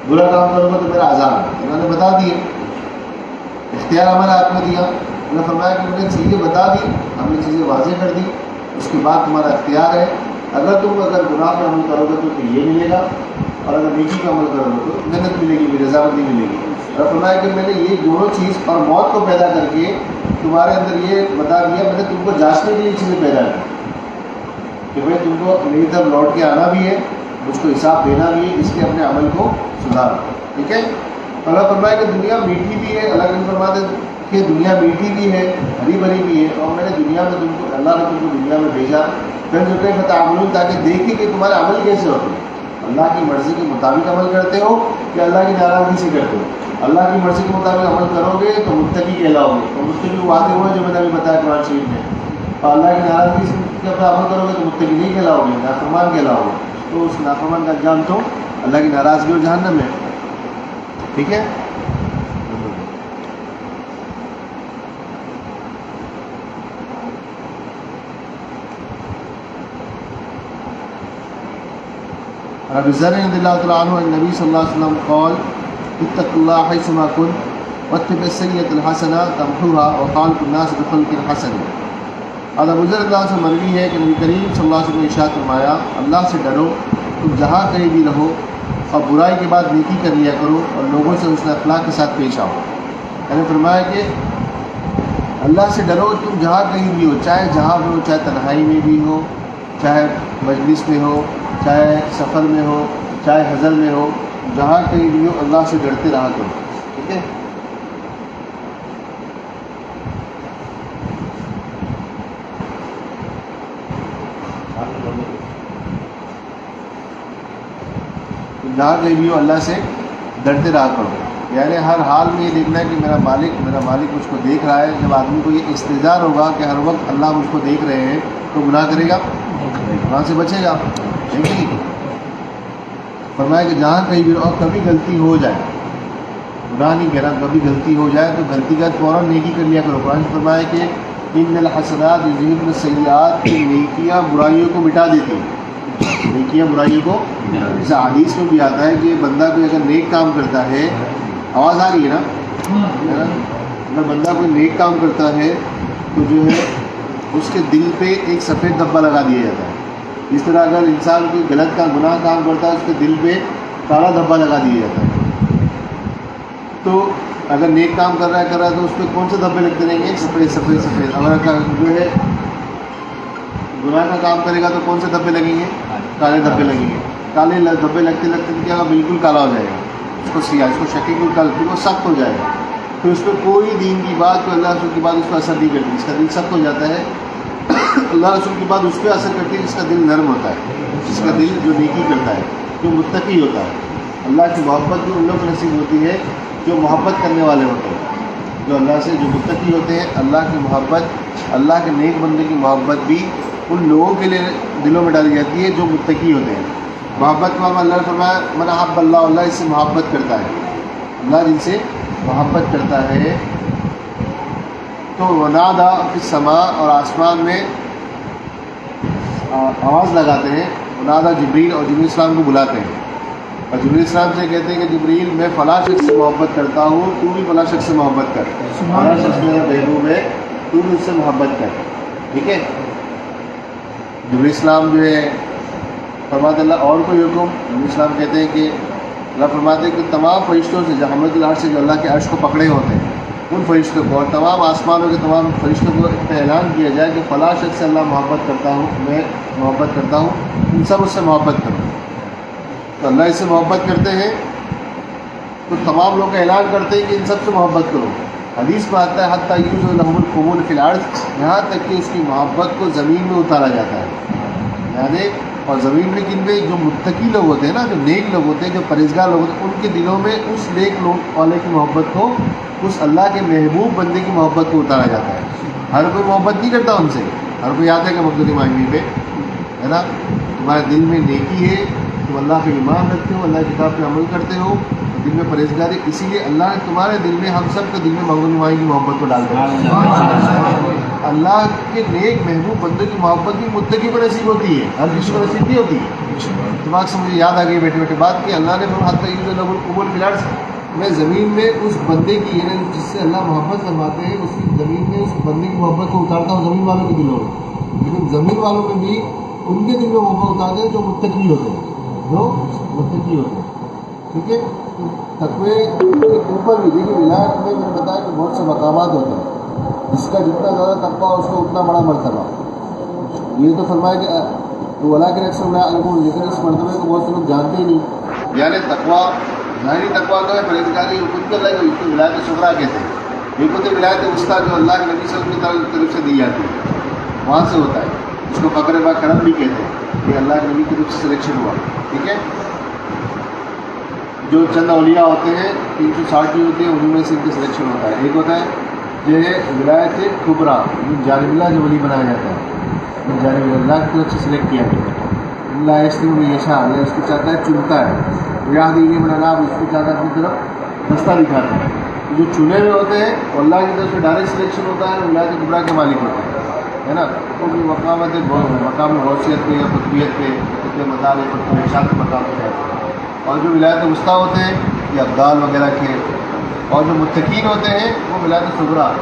برا کام کرو گے تو میرا عذاب ہے. انہوں نے بتا دیے، اختیار ہمارے ہاتھ میں دیا. انہوں نے فرمایا کہ میں نے چیزیں بتا دی، ہم نے چیزیں واضح کر دی، اس کے بعد تمہارا اختیار ہے. اگر گناہ پہ عمل کرو گے تو یہ ملے گا، اور اگر نیکی کا عمل کرو گے تو جنت ملے گی، میری رضامندی ملے گی. اور فرمایا کہ میں نے یہ دونوں چیز اور موت کو پیدا کر کے تمہارے اندر یہ بتا دیا، میں نے تم کو جانچنے کے لیے چیزیں پیدا کی کہ بھائی تم کو میری طرف لوٹ کے آنا بھی ہے، مجھ کو حساب دینا بھی ہے، اس لیے اپنے عمل کو سدھارو. ٹھیک ہے. اللہ فرمایا کہ دنیا میٹھی بھی ہے، اللہ کے فرماتے کہ دنیا میٹھی بھی ہے، ہری بھری بھی ہے، اور میں نے دنیا میں تم کو، اللہ نے تم کو دنیا میں بھیجا پھر جو کہ فتعاملون، تاکہ دیکھیں کہ تمہارے عمل کیسے ہوتے ہیں. اللہ کی مرضی کے مطابق عمل کرتے ہو کہ اللہ کی ناراضگی سے کرتے ہو. اللہ کی مرضی کے مطابق عمل کرو گے تو متقی کہلاؤ گے، اور متقی وہ وعدے ہوئے جو میں نے ابھی بتایا قرآن شریف میں. اور اللہ کی ناراضگی سے جب عمل کرو گے تو متقی نہیں کہلاؤ گے، نافرمان کہلاؤ گے. تو اس نافرمان کا انجام تو اللہ کی ناراضگی اور جہنم ہے. ٹھیک ہے. ابی ذر رضی اللہ تعالیٰ عنہ النبی صلی اللہ علیہ وسلم قال اتقوا اللہ حیثما کنتم واتبعوا السیئۃ الحسنہ تمحوها وخالق الناس بخلق حسن. ابو ذر رضی اللہ عنہ سے مروی ہے کہ نبی کریم صلی اللہ علیہ وسلم نے ارشاد فرمایا اللہ سے ڈرو، تم جہاں کہیں بھی رہو، اور برائی کے بعد نیکی کر لیا کرو، اور لوگوں سے حسن اخلاق کے ساتھ پیش آؤ. میں نے فرمایا کہ اللہ سے ڈرو، تم جہاں کہیں بھی ہو، چاہے جہاں بھی ہو، چاہے تنہائی میں بھی ہو، چاہے مجلس میں ہو، چاہے سفر میں ہو، چاہے حضر میں ہو، جہاں کہیں بھی ہو اللہ سے ڈرتے رہا کرو. ٹھیک ہے. جہاں کہیں بھی ہو اللہ سے ڈرتے رہا کرو، یعنی ہر حال میں یہ دیکھنا ہے کہ میرا مالک مجھ کو دیکھ رہا ہے. جب آدمی کو یہ استحضار ہوگا کہ ہر وقت اللہ مجھ کو دیکھ رہے ہیں تو گناہ کرے گا، گناہ سے بچے گا. نہیں، فرمایا کہ جہاں کہیں بھی اور کبھی غلطی ہو جائے، گناہ نہیں کہہ رہا، کبھی غلطی ہو جائے تو غلطی کا فوراً نیکی کر لیا کرو. قرآن فرمایا کہ ان الحسنات یذہبن السیئات، کہ نیکیاں برائیوں کو مٹا دیتی ہیں. نیکیاں برائیوں کو، جیسے حدیث میں بھی آتا ہے کہ بندہ کوئی اگر نیک کام کرتا ہے، آواز آ رہی ہے نا، اگر بندہ کوئی نیک کام کرتا ہے تو جو ہے اس کے دل پہ ایک سفید دھبا لگا دیا جاتا ہے. اس طرح اگر انسان کوئی غلط کا گناہ کام کرتا ہے اس کے دل پہ کالا دھبا لگا دیا جاتا ہے. تو اگر نیک کام کر رہا ہے تو اس پہ کون سے دھبے لگتے رہیں گے؟ سفید. اگر جو ہے گناہ کا کام کرے گا تو کون سے دھبے لگیں گے؟ کالے دھبے لگیں گے. کالے دھبے لگتے کیا بالکل کالا ہو جائے گا، اس کو سیاہ، اس کو شکیل بالکل وہ سخت ہو جائے گا. تو اس پہ کوئی دین کی بات، کوئی اللہ رسول کی بات اس کو اثر نہیں کرتی، اس کا دل سخت ہو جاتا ہے. اللہ رسول کی بات اس پہ اثر کرتی ہے جس کا دل نرم ہوتا ہے، جس کا دل جو نیکی کرتا ہے، جو متقی ہوتا ہے. اللہ کی محبت جو ان لوگوں کو نصیب ہوتی ہے جو محبت کرنے والے ہوتے ہیں، جو اللہ سے جو متقی ہوتے ہیں. اللہ کی محبت، اللہ کے نیک بندے کی محبت بھی ان لوگوں کے لیے دلوں میں ڈالی جاتی ہے جو متقی ہوتے ہیں. محبت کا اللہ نے فرمایا من احب اللہ، اللہ اس سے محبت کرتا ہے. اللہ جن سے محبت کرتا ہے تو ونادا فی السماء، اور آسمان میں آواز لگاتے ہیں. ونادا جبریل، اور جبریل السلام کو بلاتے ہیں، اور جبریل السلام سے کہتے ہیں کہ جبریل میں فلاں شخص سے محبت کرتا ہوں، تو بھی فلاں شخص سے محبت کر. فلاں شخص میرا محبوب ہے، تو بھی اس سے محبت کر. ٹھیک ہے. جبریل السلام جو ہے فرماتے اللہ اور کوئی حکم؟ جبریل السلام کہتے ہیں کہ اللہ فرماتے ہیں کہ تمام فرشتوں سے جو حملۃ العرش سے جو اللہ کے عرش کو پکڑے ہوتے ہیں ان فرشتوں کو، اور تمام آسمانوں کے تمام فرشتوں کو اعلان کیا جائے کہ فلاں شخص سے اللہ محبت کرتا ہوں، میں محبت کرتا ہوں، ان سب اس سے محبت کرو. تو اللہ اس سے محبت کرتے ہیں تو تمام لوگ اعلان کرتے ہیں کہ ان سب سے محبت کرو. حدیث میں آتا ہے حتیٰ یوزع لہم القبول فی الارض، یہاں تک کہ اس کی محبت کو زمین میں اتارا جاتا ہے. یعنی اور زمین میں کن میں جو متقی لوگ ہوتے ہیں نا، جو نیک لوگ ہوتے ہیں، جو پرہیزگار لوگ ہوتے ہیں، ان کے دلوں میں اس نیک لوگ والے کی محبت کو، اس اللہ کے محبوب بندے کی محبت کو اتارا جاتا ہے. ہر کوئی محبت نہیں کرتا ان سے. ہر کوئی یاد ہے کہ مقدس معنی پہ ہے نا، تمہارے دل میں نیکی ہے، تم اللہ پہ ایمان رکھتے ہو، اللہ کی کتاب پہ عمل کرتے ہو، دل میں پرہیزگاری، اسی لیے اللہ نے تمہارے دل میں، ہم سب کے دل میں مقدس معنی کی محبت کو ڈال دیا. اللہ کے نیک محبوب بندوں کی محبت بھی متقی کو نصیب ہوتی ہے، ہر کسی کو نصیب نہیں ہوتی. دماغ سے مجھے یاد آ گئی بیٹھے بیٹھے بات کہ اللہ نے حتیٰ یوزع لہم القبول فی الارض، میں زمین میں اس بندے کی، یعنی جس سے اللہ محبت فرماتے ہیں، اس کی زمین میں اس بندے کی محبت کو اتارتا ہوں زمین والوں کے دلوں میں. لیکن زمین والوں میں بھی ان کے دل میں محبت اتارتے ہیں جو متقی ہوتے ہیں، جو متقی ہوتے ہیں. ٹھیک ہے. تقوی کے اوپر بھی دیکھیے ولایت میں نے بتایا کہ بہت سے مقامات ہوتے ہیں، جس کا جتنا زیادہ تقویٰ اس کو اتنا بڑا مرتبہ. یہ تو فرمایا کہ وہ اللہ کے اکثر علم، لیکن اس مرتبے کو بہت سے لوگ جانتے ہی نہیں. یعنی تقویٰ ظاہری تقویٰ کا ہے، پرہیزگاری خود کر رہا ہے، اس کو ولایت صغریٰ کہتے ہیں. ایک ہوتے ولایت وسطیٰ جو اللہ کے نبی صلی اللہ علیہ وسلم کی طرف سے دی جاتی ہے، وہاں سے ہوتا ہے. اس کو فقر با کرم بھی کہتے ہیں، یہ اللہ کے نبی کی طرف سے سلیکشن ہوا. ٹھیک ہے. جو چند اولیاء ہوتے ہیں 360 ہوتے ہیں، انہیں میں سے ان کا سلیکشن ہوتا ہے. ایک ہوتا ہے جو ہے ولایت کبریٰ، جانب اللہ جو ولی بنایا جاتا ہے، جانب اللہ کی طرف سے سلیکٹ کیا جاتا ہے. اللہ اس میں یشاء، اللہ اس کو چاہتا ہے چنتا ہے. یاد یہ بنانا، آپ اس کو چاہتا ہے اپنی طرف رستہ دکھاتا ہے. جو چنے ہوئے ہوتے ہیں وہ اللہ کی طرف سے ڈائریکٹ سلیکشن ہوتا ہے، ولایت کبریٰ کے مالک ہوتے ہیں، ہے نا. تو مقام غوثیت پہ یا قطبیت پہ مطالعے پر ارشاد کے مقام پہ جاتے ہیں. اور جو ولایت وسطیٰ ہوتے ہیں یہ ابدال وغیرہ کے، اور جو متقین ہوتے ہیں وہ ولایت صغریٰ.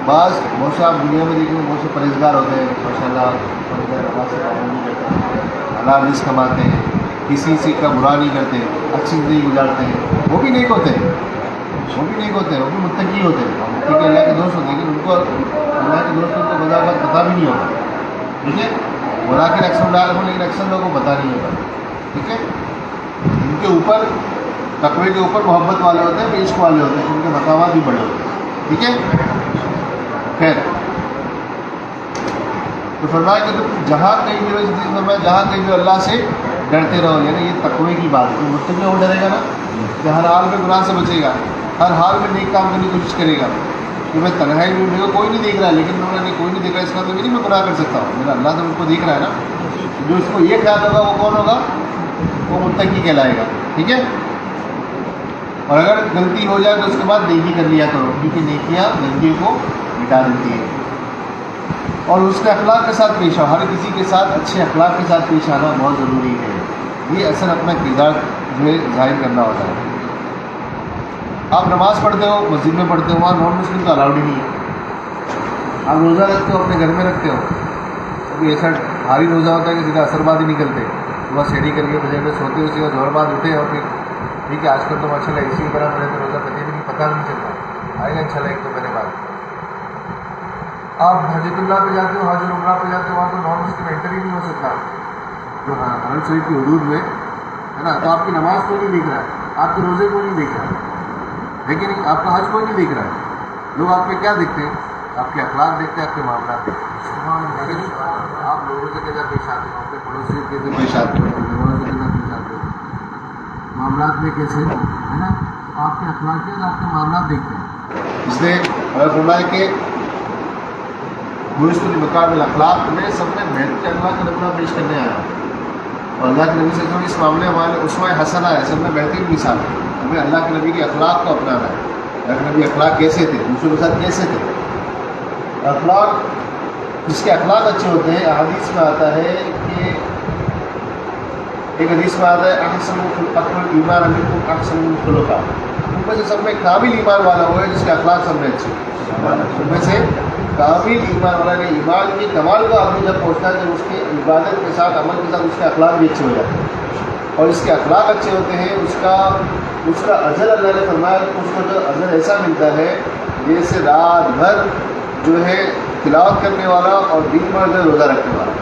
بعض بہت سے آپ دنیا میں دیکھیں بہت سے پرہیزگار ہوتے ہیں، ماشاء اللہ حلال رزق کماتے ہیں، کسی سے کا برا نہیں کرتے، اچھی زندگی گزارتے ہیں، وہ بھی نیک ہوتے ہیں، وہ بھی نیک ہوتے ہیں، وہ بھی متقی ہوتے ہیں. ٹھیک ہے. اللہ کے دوست ہوتے ہیں، لیکن ان کو اللہ کے دوستوں کو بذات پتہ بھی نہیں ہوتا. ٹھیک ہے. ولیکن اکثر ڈال، لیکن اکثر لوگوں کو پتہ نہیں ہوتا. ٹھیک ہے. ان کے اوپر تقوی کے اوپر محبت والے ہوتے ہیں، عشق والے ہوتے ہیں، ان کے مقامات بھی بڑے ہوتے ہیں. ٹھیک ہے. خیر، تو فرمایا کہ تم جہاں کہیں بھی فرمایا جہاں کہیں بھی اللہ سے ڈرتے رہو. یعنی یہ تقوی کی بات ہے. متقی وہ ڈرے گا نا کہ ہر حال میں گناہ سے بچے گا، ہر حال میں نیک کام کرنے کی کوشش کرے گا. کہ میں تنہائی میں میرے کو کوئی نہیں دیکھ رہا ہے، لیکن میں نے کوئی نہیں دیکھ رہا اس کا تو نہیں میں گناہ کر سکتا ہوں، میرا اللہ تو مجھ کو دیکھ رہا ہے نا. جو اس کو یہ خیال ہوگا وہ کون ہوگا؟ وہ متقی کہلائے گا. ٹھیک ہے. اور اگر غلطی ہو جائے تو اس کے بعد نیکی کر لیا کرو، کیونکہ نیکیاں غلطیوں کو مٹا دیتی ہیں. اور اس کے اخلاق کے ساتھ پیش آؤ. ہر کسی کے ساتھ اچھے اخلاق کے ساتھ پیش آنا بہت ضروری ہے. یہ اصل اپنا کردار جو ہے ظاہر کرنا ہوتا ہے. آپ نماز پڑھتے ہو، مسجد میں پڑھتے ہو، وہاں نان مسلم تو الاؤڈ ہی نہیں ہے. آپ روزہ رکھتے ہو، اپنے گھر میں رکھتے ہو. ابھی ایسا بھاری روزہ ہوتا ہے کہ سیدھا عصر بعد ہی نکلتے، صبح سیڑھی کر کے بجے میں سوتے ہوئے صبح زہر بعد اٹھے. اور پھر ٹھیک ہے آج کل تو ماشاء اللہ اسی طرح مجھے تو روزہ پتہ بھی نہیں، پتہ نہیں چلتا. آئے گا انشاء اللہ 1-2 مہینے بعد. آپ حجت اللہ پہ جاتے ہو، حج عمرہ پہ جاتے ہو، وہاں تو نان مسلم انٹر ہی نہیں ہو سکتا جو حرم شریف کی حدود میں ہے نا. تو آپ کی نماز کوئی نہیں دیکھ رہا ہے، آپ کے روزے کوئی نہیں دیکھ رہا ہے، لیکن آپ کا حج کوئی نہیں دیکھ رہا ہے. لوگ آپ کے کیا دیکھتے ہیں؟ آپ کے اخلاق دیکھتے ہیں، آپ کے معاملات دیکھتے ہیں. آپ لوگوں سے کیسا پیش آتے ہو، اپنے پڑوسی کیسے پیش آتے ہو، لوگوں سے کیسا پیش آتے ہو، معاملات میں کیسے ہے نا. آپ کے اخلاقیات، آپ کے معاملات دیکھتے ہیں. اس لیے فرمایا کہ درست المقام الاخلاق میں سب میں بہتر اخلاق کا نمونہ پیش کرنے آیا. اور اللہ کے نبی صلی اللہ علیہ وسلم اس معاملے ہمارے اسوہ حسنہ ہے، سب میں بہترین مثال ہے. ہمیں اللہ کے نبی کے اخلاق کو اپنانا ہے. اللہ کے نبی اخلاق کیسے تھے، دوسروں کے ساتھ کیسے تھے. اخلاق، جس کے اخلاق اچھے ہوتے ہیں، حدیث میں آتا ہے کہ ایک حدیث میں آتا ہے احسن الایمان منکم احسن الخلق. ان میں سے سب میں کامل ایمان والا وہ ہے جس کے اخلاق سب میں اچھے. ان میں سے کامل ایمان والا نے ایمان کی کمال کو آدمی جب پہنچتا ہے جب اس کی عبادت کے ساتھ عمل کے ساتھ اس کے اخلاق بھی اچھے ہو جاتے ہیں. اور اس کے اخلاق اچھے ہوتے ہیں، اس کا اجر اللہ نے فرمایا اس کو جو اجر ایسا ملتا ہے جیسے رات بھر جو ہے تلاوت کرنے والا اور دن بھر جو روزہ رکھنے والا.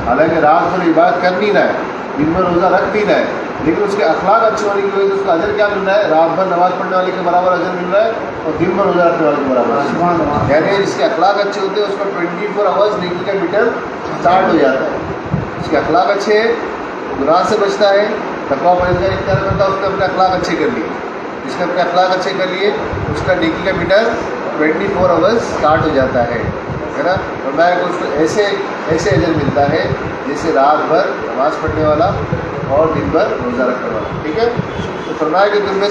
حالانکہ رات بھر عبادت کر نہیں رہا ہے دن میں روزہ رکھ بھی رہا ہے لیکن اس کے اخلاق اچھے ہونے کی وجہ سے اس کا اجر کیا مل رہا ہے؟ رات بھر نماز پڑھنے والے کے برابر اجر مل رہا ہے اور دن بھر روزہ رکھنے والے کے برابر. یعنی جس کے اخلاق اچھے ہوتے ہیں اس کا 24 آورز نیکی کا میٹر اسٹارٹ ہو جاتا ہے. اس کے اخلاق اچھے ہیں، گناہ سے بچتا ہے، تقویٰ پرہیزگاری اختیار کرتا ہے، اس نے اپنے اخلاق اچھے کر لیے. جس نے اپنے اخلاق اچھے کر لیے اس کا نیکی کا میٹر 24 آورز اسٹارٹ ہو جاتا ہے نا. فرمایا کہ اس کو ایسے اجر ملتا ہے جیسے رات بھر نماز پڑھنے والا اور دن بھر روزہ رکھنے والا. ٹھیک ہے. تو فرمایا کہ تم میں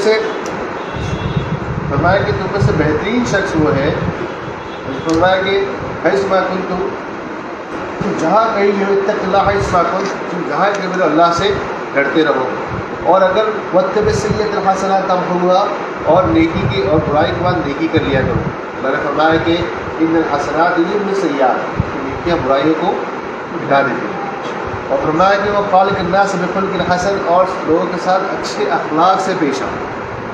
سے بہترین شخص وہ ہے. فرمایا کہ حیث ما کنتم، جہاں کہیں بھی ہو اتق اللہ حیث ما کنتم، تم جہاں کہ میرے اللہ سے ڈرتے رہو. اور اگر واتبع السیئۃ الحسنۃ تمحوها، اور نیکی کی اور برائی کے بعد نیکی کر لیا کرو. اللہ نے فرمایا کہ ان الحسنات یذهبن السیئات، نیکیاں برائیوں کو مٹا دیتی ہیں. اور فرمایا کہ وہ خالق الناس بخلق حسن، اور لوگوں کے ساتھ اچھے اخلاق سے پیش آؤ.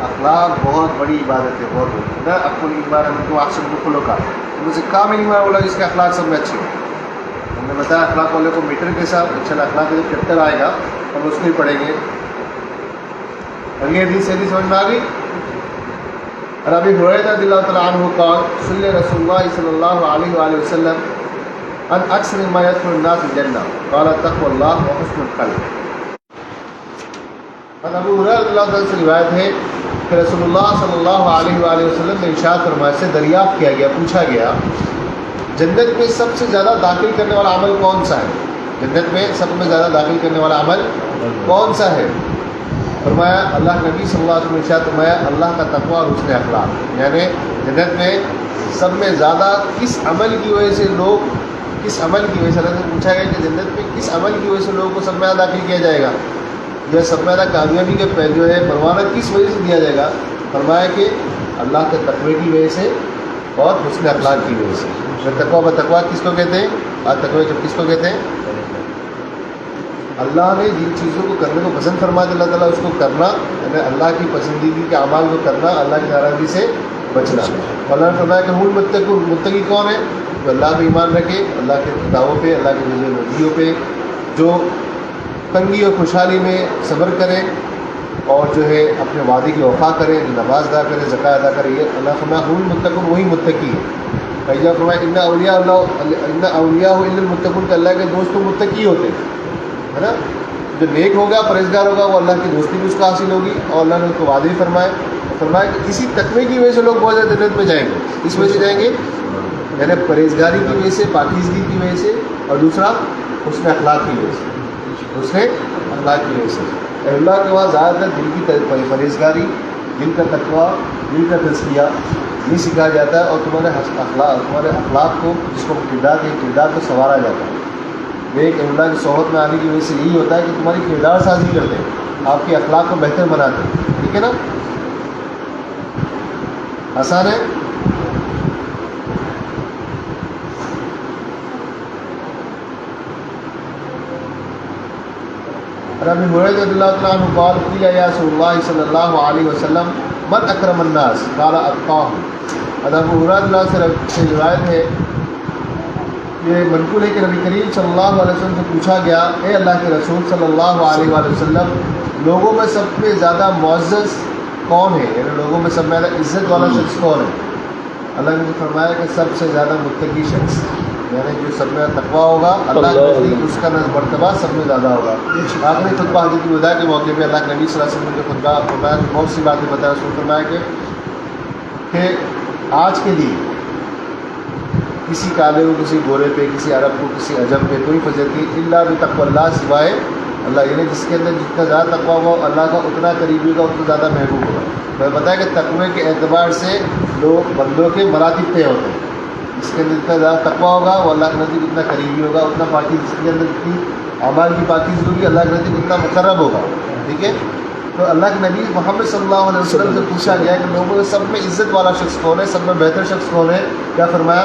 اخلاق بہت بڑی عبادت ہے، بہت بڑی نا. اقل ایمان کو احسن خلقا، ان سے کامل ایمان والا جس کے اخلاق سب میں اچھے ہیں. ہم نے بتایا اخلاق والے کو میٹر کے ساتھ اچھا اخلاق جب چیپٹر آئے گا ہم اس کو ہی پڑھیں گے. اگلی حدیث سمجھ میں آ گئی. اور ابی ہریرہ رضی اللہ تعالیٰ عنہ قال صلی رسول اللہ صلی اللہ علیہ وآلہ وسلم ان اکثر ما يدخل الناس الجنہ قال تقوى اللہ وحسن الخلق. ابو ہریرہ رضی اللہ تعالیٰ سے روایت ہے کہ رسول اللہ صلی اللہ علیہ وآلہ وسلم نے ارشاد فرمایا، سے دریافت کیا گیا، پوچھا گیا جنت میں سب سے زیادہ داخل کرنے والا عمل کون سا ہے؟ جنت میں سب سے زیادہ داخل کرنے والا عمل کون سا ہے؟ فرمایا اللہ نبی صلی اللہ علیہ وسلم نے ارشاد فرمایا اللہ کا تقویٰ اور حسن اخلاق. یعنی جنت میں سب میں زیادہ کس عمل کی وجہ سے اللہ سے پوچھا گیا کہ جنت میں کس عمل کی وجہ سے لوگوں کو سب میں داخل کیا جائے گا، یا سب میں کامیابی کے جو ہے پروانہ کس وجہ سے دیا جائے گا؟ فرمایا کہ اللہ کے تقوی کی وجہ سے اور حسن اخلاق کی وجہ سے. تقویٰ کس کو کہتے ہیں؟ اور تقوی کس کو کہتے ہیں؟ اللہ نے جن چیزوں کو کرنے کو پسند فرما دیا اللہ تعالیٰ اس کو کرنا، یعنی اللہ کی پسندیدگی کے اعمال کو کرنا، اللہ کی ناراضگی سے بچنا. اللہ نے فرمایا کہ متقی کون ہے؟ جو اللہ پہ ایمان رکھے، اللہ کے دعووں پہ، اللہ کے نبیوں پہ، جو تنگی اور خوشحالی میں صبر کرے اور جو ہے اپنے وعدے کی وفا کرے، نماز ادا کرے، زکوٰۃ ادا کرے. یہ اللہ فرمایا المتقون، وہی متقی ہے. کہیں فرمایا ان اولیاء الا المتقون، کہ اللہ کے دوست تو متقی ہوتے ہیں ہے نا. جو نیک ہوگا، پرہیزگار ہوگا، وہ اللہ کی دوستی بھی اس کو حاصل ہوگی. اور اللہ نے اس کو وعدے بھی فرمایا کہ اسی تقوی کی وجہ سے لوگ بہت زیادہ جنت میں جائیں گے. اس وجہ سے جائیں گے یعنی پرہیزگاری کی وجہ سے، پاکیزگی کی وجہ سے، اور دوسرا حسن اخلاق کی وجہ سے. حسن اخلاق کی وجہ سے اللہ کے بعد زیادہ تر دل کی پرہیزگاری، دل کا تقویٰ، دل کا تزکیہ یہ سکھایا جاتا ہے. اور تمہارے اخلاق کو، جس کو کردار کو سنوارا جاتا ہے. ایک اللہ کی صحبت میں آنے کی وجہ سے یہی ہوتا ہے کہ تمہاری کردار سازی کرتے ہیں، آپ کے اخلاق کو بہتر بناتے ہیں. ٹھیک ہے نا. آسان ہے. ابی ہریرہ رضی اللہ تعالیٰ عنہ قال قیل یا رسول اللہ صلی اللہ علیہ وسلم من اکرم الناس قال اتقاہم. ابو ہریرہ رضی اللہ عنہ سے روایت ہے، یہ منقول ہے کہ نبی کریم صلی اللہ علیہ وسلم سے پوچھا گیا، اے اللہ کے رسول صلی اللہ علیہ وآلہ وسلم لوگوں میں سب سے زیادہ معزز کون ہے؟ یعنی لوگوں میں سب سے زیادہ عزت والا شخص کون ہے؟ اللہ نے فرمایا کہ سب سے زیادہ متقی شخص، یعنی جو سب میں تقویٰ ہوگا اللہ کے نزدیک اس کا مرتبہ سب میں زیادہ ہوگا. آخری خطبہ حجۃ الوداع کے موقع پہ اللہ کے نبی صلی اللہ علیہ وسلم نے جو خطبہ فرمایا بہت سی باتیں بتایا. اس کو فرمایا کہ آج کے لیے کسی کالے کو، کسی گورے پہ، کسی عرب کو، کسی عجم پہ کوئی فضیلت نہیں الا بتقوی اللہ، سوائے اللہ. یعنی جس کے اندر جتنا زیادہ تقویٰ ہوگا اللہ کا اتنا قریبی ہوگا، اتنا زیادہ محبوب ہوگا. میں بتایا کہ تقوی کے اعتبار سے لوگ بندوں کے مراتب طے ہوتے ہیں. جس کے اندر جتنا زیادہ تقویٰ ہوگا وہ اللہ کے نزدیک اتنا قریبی ہوگا، اتنا پاکیز. جس کے اندر جتنی اعمال کی پاکیزگی ہوگی اللہ کے نزدیک اتنا مقرب ہوگا. ٹھیک ہے. تو اللہ کے نبی محمد صلی اللہ علیہ وسلم سے پوچھا گیا کہ لوگوں میں سب میں عزت والا شخص کون ہے، سب میں بہتر شخص کون ہے؟ کیا فرمایا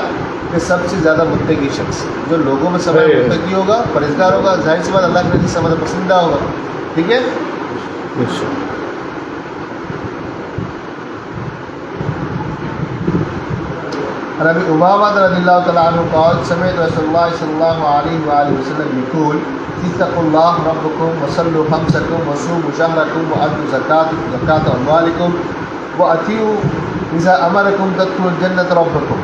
کہ سب سے زیادہ متقی شخص، جو لوگوں میں سب متقی ہوگا، پرہیزگار ہوگا، ظاہر سی بات اللہ کے نبی سے مدد پسندیدہ ہوگا. ٹھیک ہے. عن ابي امامه رضي الله تعالى عنه قال سمعت رسول الله صلى الله عليه واله وسلم يقول اتقوا الله ربكم وصلوا خمسكم وصوموا شهركم وادوا زكاة اموالكم واطيعوا اذا امركم تدخلوا الجنة ربكم.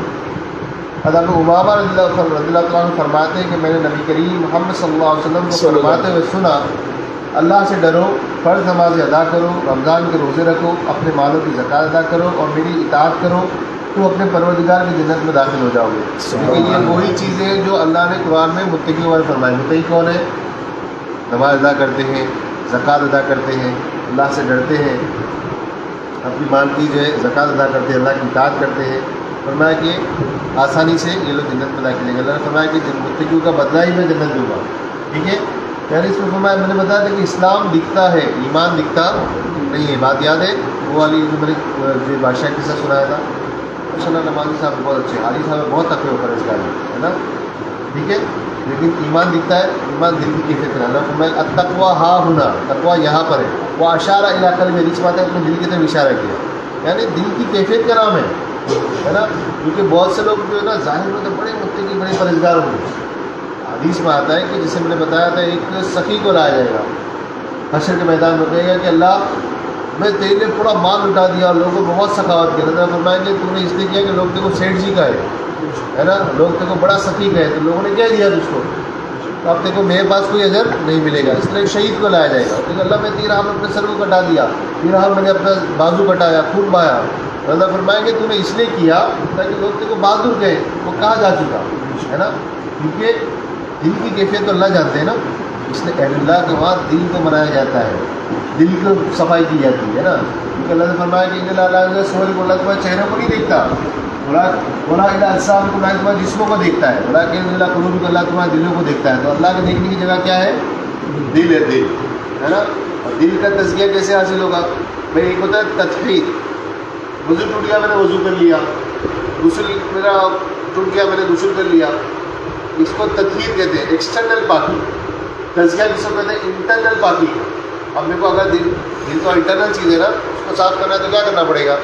حضرت ابو امامہ رضی اللہ تعالیٰ عنہ فرماتے ہیں کہ میں نے نبی کریم محمد صلی اللہ علیہ وسلم کو فرماتے ہوئے سنا اللہ سے ڈرو، فرض نمازیں ادا کرو، رمضان کے روزے رکھو، اپنے مالوں کی زکوٰۃ ادا کرو اور میری اطاعت کرو تو اپنے پروردگار کی جنت میں داخل ہو جاؤ گے. لیکن یہ وہی چیزیں ہیں جو اللہ نے قرآن میں متقی والے فرمائے. متقی کون ہے؟ نماز ادا کرتے ہیں، زکوٰۃ ادا کرتے ہیں، اللہ سے ڈرتے ہیں، اپنی مال کی جو ہے زکوٰۃ ادا کرتے ہیں، اللہ کی اطاعت کرتے ہیں. فرمایا کہ آسانی سے یہ لوگ جنت میں داخل ہوں گے. اللہ نے فرمایا کہ متقیوں کا بدلہ ہی میں جنت دوں گا. ٹھیک ہے. یعنی اس میں فرمایا، میں نے بتایا تھا کہ اسلام دکھتا ہے، ایمان دکھتا نہیں ہے. بات یاد ہے وہ والی جو میں نے جو بادشاہ کے ساتھ سنایا تھا؟ ماشاء اللہ نمازی صاحب بہت اچھے، حاجی صاحب بہت تقوی ہو پرہیزگار ہے نا. ٹھیک ہے. لیکن ایمان دکھتا ہے، ایمان دل کی کیفیت ہے. اللہ فرمایا التقویٰ ہاں ہونا، تقویٰ یہاں پر ہے. وہ اشارہ علاقہ میں ریچ بات ہے، اپنے دل کی طرف اشارہ کیا، یعنی دل کی کیفیت کا نام ہے نا. کیونکہ بہت سے لوگ جو ہے نا ظاہر میں تو بڑے متقی بڑے پرہیزگار ہوں گے. حدیث میں آتا ہے کہ جسے میں نے بتایا تھا ایک سخی کو لایا جائے گا حشر کے میدان میں، کہے گا کہ اللہ میں تیرے نے پورا مال لٹا دیا اور لوگوں کو بہت سخاوت کیا. اللہ فرمائیں گے تو نے اس لیے کیا کہ لوگ تیرے کو سیٹھ جی کا ہے نا، لوگ تیرے کو بڑا سخی کا ہے، تو لوگوں نے کیا دیا تجھ کو، تو اب تیرے کو میرے پاس کوئی اجر نہیں ملے گا. اس طرح شہید کو لایا جائے گا کہ اللہ میں تیرا ہم اپنے سر کو کٹا دیا، تیرا ہم میں نے اپنا بازو کٹایا، خون بہایا. اللہ فرمائیں گے تو نے اس لیے کیا تاکہ لوگ تیرے کو بہادر کہیں. وہ کہاں جا چکا ہے نا، کیونکہ دل کی کیفیت تو اللہ جانتے ہیں نا. اس لیے اہل اللہ کے وہاں دل کو منایا جاتا ہے، دل کو صفائی کی جاتی ہے نا. کیونکہ اللہ نے فرمایا کہ اللہ سور کو اللہ تمہارے چہروں کو نہیں دیکھتا، بولا السلام کو اللہ تمہارے جسموں کو دیکھتا ہے، بولا کہ اللہ قلوب کو اللہ تمہارے دلوں کو دیکھتا ہے. تو اللہ کے دیکھنے کی جگہ کیا ہے؟ دل ہے، دل ہے نا. اور دل کا تزکیہ کیسے حاصل ہوگا بھائی؟ ایک ہوتا ہے تطہیر، وضو ٹوٹ گیا میں نے وضو کر لیا، غسل میرا ٹوٹ گیا میں نے غسل کر لیا، اس کو تطہیر کہتے ہیں، ایکسٹرنل پاکی. تزکیہ کس کو کہتے ہیں؟ انٹرنل پاکی. اب میرے کو اگر دل تو انٹرنل چیز ہے نا، اس کو صاف کرنا ہے تو کیا کرنا پڑے گا؟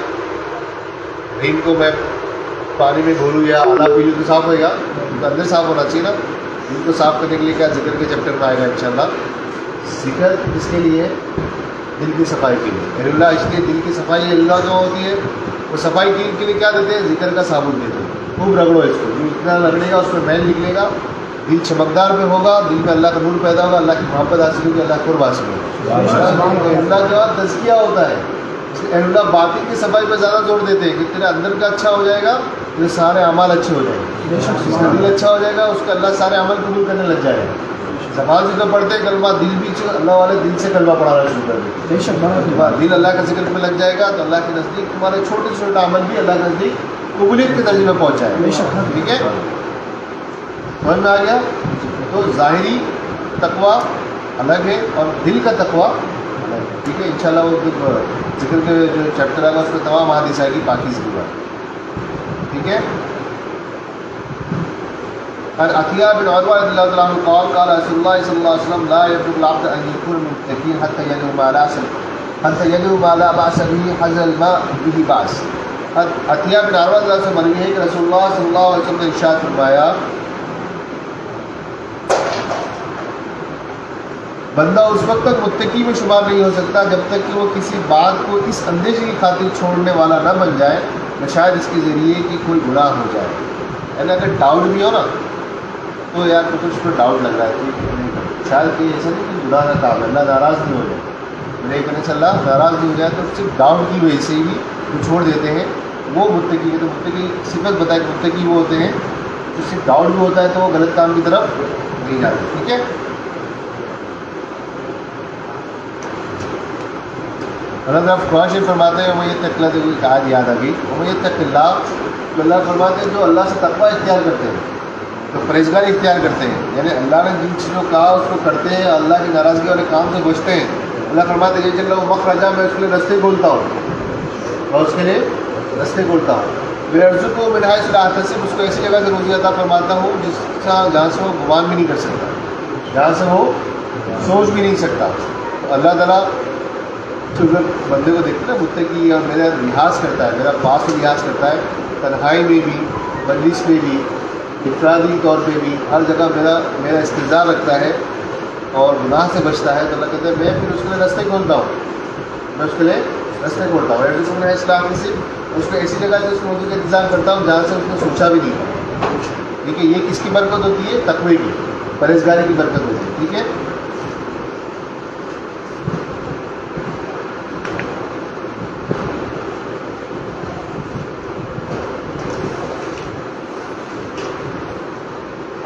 دل کو میں پانی میں گھولوں یا آدھا پی لوں تو صاف ہوئے گا، تو اندر صاف ہونا چاہیے نا. دل کو صاف کرنے کے لیے کیا ذکر کے چیپٹر میں آئے گا انشاءاللہ. ذکر اس کے لیے دل کی صفائی کے لیے، اللہ اس لیے دل کی صفائی اللہ جو ہوتی ہے وہ صفائی کے لیے کیا دیتے ہیں؟ ذکر کا صابن دیتے ہیں. خوب رگڑو اس کو، جتنا رگڑے گا اس میں میل نکلے گا، دل چمکدار میں ہوگا، دل میں اللہ کا نور پیدا ہوگا، اللہ کی محبت حاصل ہوگی، اللہ قرب حاصل ہوگا. اللہ کا تزکیہ ہوتا ہے. اس لیے اللہ باطن کی صفائی پہ زیادہ زور دیتے ہیں کہ تیرے اندر کا اچھا ہو جائے گا، تیرے سارے اعمال اچھے ہو جائیں گے. جس کا دل اچھا ہو جائے گا اس کا اللہ سارے عمل قبول کرنے لگ جائے گا. زبان سے تو پڑھتے ہیں کلمہ، دل بھی اللہ والے دل سے کلمہ پڑھانا شروع کر دیں. دل اللہ کا ذکر میں لگ جائے گا تو اللہ کے نزدیک تمہارے چھوٹے چھوٹے عمل بھی اللہ کے نزدیک قبولیت کے درجے میں پہنچائے. ٹھیک ہے، سمجھ میں آ گیا؟ تو ظاہری تقویٰ الگ ہے اور دل کا تقویٰ الگ ہے. ٹھیک ہے. انشاءاللہ وہ ذکر کے جو چیپٹر آئے گا اس میں تمام حدیث آئے گی پاکیزگی پر. ٹھیک ہے. عطیہ بن عروہ رضی اللہ تعالیٰ عنہ قال قال رسول اللہ صلی اللہ علیہ وسلم لا يبلغ العبد ان يكون متقيا حتى يجد ما لا باس به حذر الماء به باس. عطیہ بن عروہ رضی اللہ سے مروی ہے کہ رسول اللہ صلی اللہ علیہ وسلم نے ارشاد فرمایا بندہ اس وقت تک متقی میں شمار نہیں ہو سکتا جب تک کہ وہ کسی بات کو اس اندیشے کی خاطر چھوڑنے والا نہ بن جائے کہ شاید اس کے ذریعے کہ کوئی گناہ ہو جائے. یعنی اگر ڈاؤٹ بھی ہو نا تو یار کچھ اس کو ڈاؤٹ لگ رہا ہے کہ شاید کہ ایسا نہیں کہ گناہ نہ کام ہے، اللہ ناراض نہیں ہو جائے، میرے کرنے سے اللہ ناراض نہیں ہو جائے، تو صرف ڈاؤٹ کی وجہ سے بھی وہ چھوڑ دیتے ہیں. وہ متقی ہے. تو متقی صفت بتائے کہ متقی وہ ہوتے ہیں تو صرف ڈاؤٹ بھی ہوتا ہے تو وہ غلط کام کی طرف نہیں جاتے. ٹھیک ہے. اللہ قرآن شریف فرماتے ہیں وہ یہ تقلا تو کوئی آیت یاد آ گئی، وہ یہ تقلا تو اللہ فرماتے ہیں جو اللہ سے تقویٰ اختیار کرتے ہیں، تو پرہیزگار اختیار کرتے ہیں، یعنی اللہ نے جن چیزوں کہا اس کو کرتے ہیں، اللہ کی ناراضگی والے کام سے بچتے ہیں. اللہ فرماتے ہیں جن لوگ مخرجہ میں اس کے لیے رستے کھولتا ہوں اور اس کے لیے رستے کھولتا ہوں. میرے عرضوں کو میں نہایت صلاح سے اس کو ایسی جگہ سے روزی عطا فرماتا ہوں جہاں سے وہ گمان بھی نہیں کر سکتا، جہاں سے وہ سوچ بھی نہیں سکتا. تو اللہ تعالیٰ تو جب بندے کو دیکھتے نا متقی اور میرا لحاظ کرتا ہے، میرا پاس لحاظ کرتا ہے، تنہائی میں بھی مجلس پہ بھی افرادی طور پہ بھی ہر جگہ میرا استظار رکھتا ہے اور گناہ سے بچتا ہے، تو اللہ کہتے ہیں میں پھر اس کے لیے رستے کھولتا ہوں، میں اس کے لیے رستے کھولتا ہوں. ایڈریس میں اسلام سے اس کو ایسی جگہ سے اس موضوع کا انتظام کرتا ہوں جہاں سے اس نے سوچا بھی نہیں. ٹھیک ہے، یہ کس کی برکت ہوتی ہے؟ تقوی کی، پرہیزگاری کی برکت ہوتی ہے. ٹھیک ہے،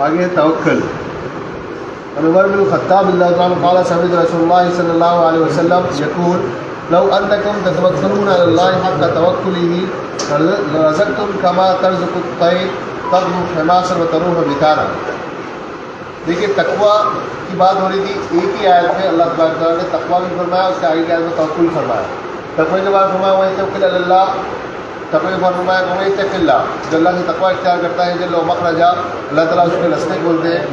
آگے توکل. عمر بن الخطاب رضی اللہ عنہ قال سمعت رسول اللہ صلی اللہ علیہ وسلم یقول لو انکم تتوکلون علی اللہ حق توکلہ لرزقتم کما ترزق الطیر تغدو خماصا وتروح بطانا. دیکھیے تقویٰ کی بات ہو رہی تھی. ایک ہی آیت میں اللہ تبارک تعالیٰ نے تقویٰ بھی فرمایا، اس کے آگے کی آیت میں توکل فرمایا. تقوی کے بعد فرمایا وَمَن يَتَوَکَّلْ عَلَى اللَّهِ، تقوی کے بعد فرمایا وَمَن يَتَّقِ اللَّهَ، جو اللہ سے تقویٰ اختیار کرتا ہے جل مخرجا، اللہ تعالیٰ اس کے راستے کھولتے ہیں.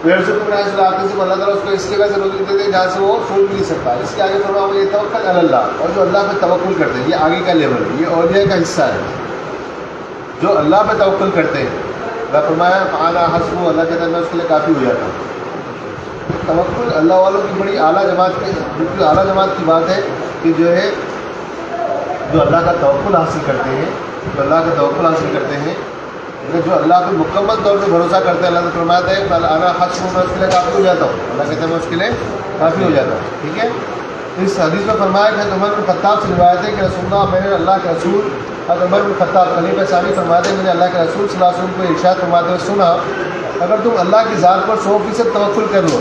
وَيَرْزُقْهُ مِنْ حَيْثُ لَا يَحْتَسِبُ، اللہ تعالیٰ اس کو اس جگہ سے روزی دیتے ہیں جہاں سے وہ سوچ بھی نہیں سکتا. اس کے آگے فرمایا وَمَن يَتَوَکَّلْ عَلَى اللَّهِ، اور جو اللہ پہ توکل کرتے ہیں، یہ آگے کا لیول ہے، یہ اولیاء کا حصہ ہے جو اللہ پہ توکل کرتے ہیں. اللہ فرمایا فَأَنَا حَسْبُهُ، اللہ کہتا ہے میں اس کے لیے کافی ہو جاتا ہوں. توکل اللہ والوں کی بڑی اعلیٰ جماعت کی بات ہے کہ جو ہے جو اللہ کا توکل حاصل کرتے ہیں، جو اللہ کا توکل حاصل کرتے ہیں، جو اللہ پہ مکمل طور پہ بھروسہ کرتے ہیں. اللہ نے فرمایا ہے فَأَنَا حَسْبُهُ، میں اس کے لیے کافی ہو جاتا ہوں. اللہ کہتے ہیں میں اس کے لیے کافی ہو جاتا ہوں. ٹھیک ہے، اس حدیث میں فرمایا کہ عمر بن الخطاب سے روایت ہے کہ رسول اللہ، میں نے اللہ کے رسول عمر بن الخطاب خلیفہ ثانی فرماتے ہیں میں نے اللہ کے رسول صلی اللہ علیہ وسلم کو ارشاد فرماتے ہوئے سنا، اگر تم اللہ کی ذات پر 100% توکل کر لو،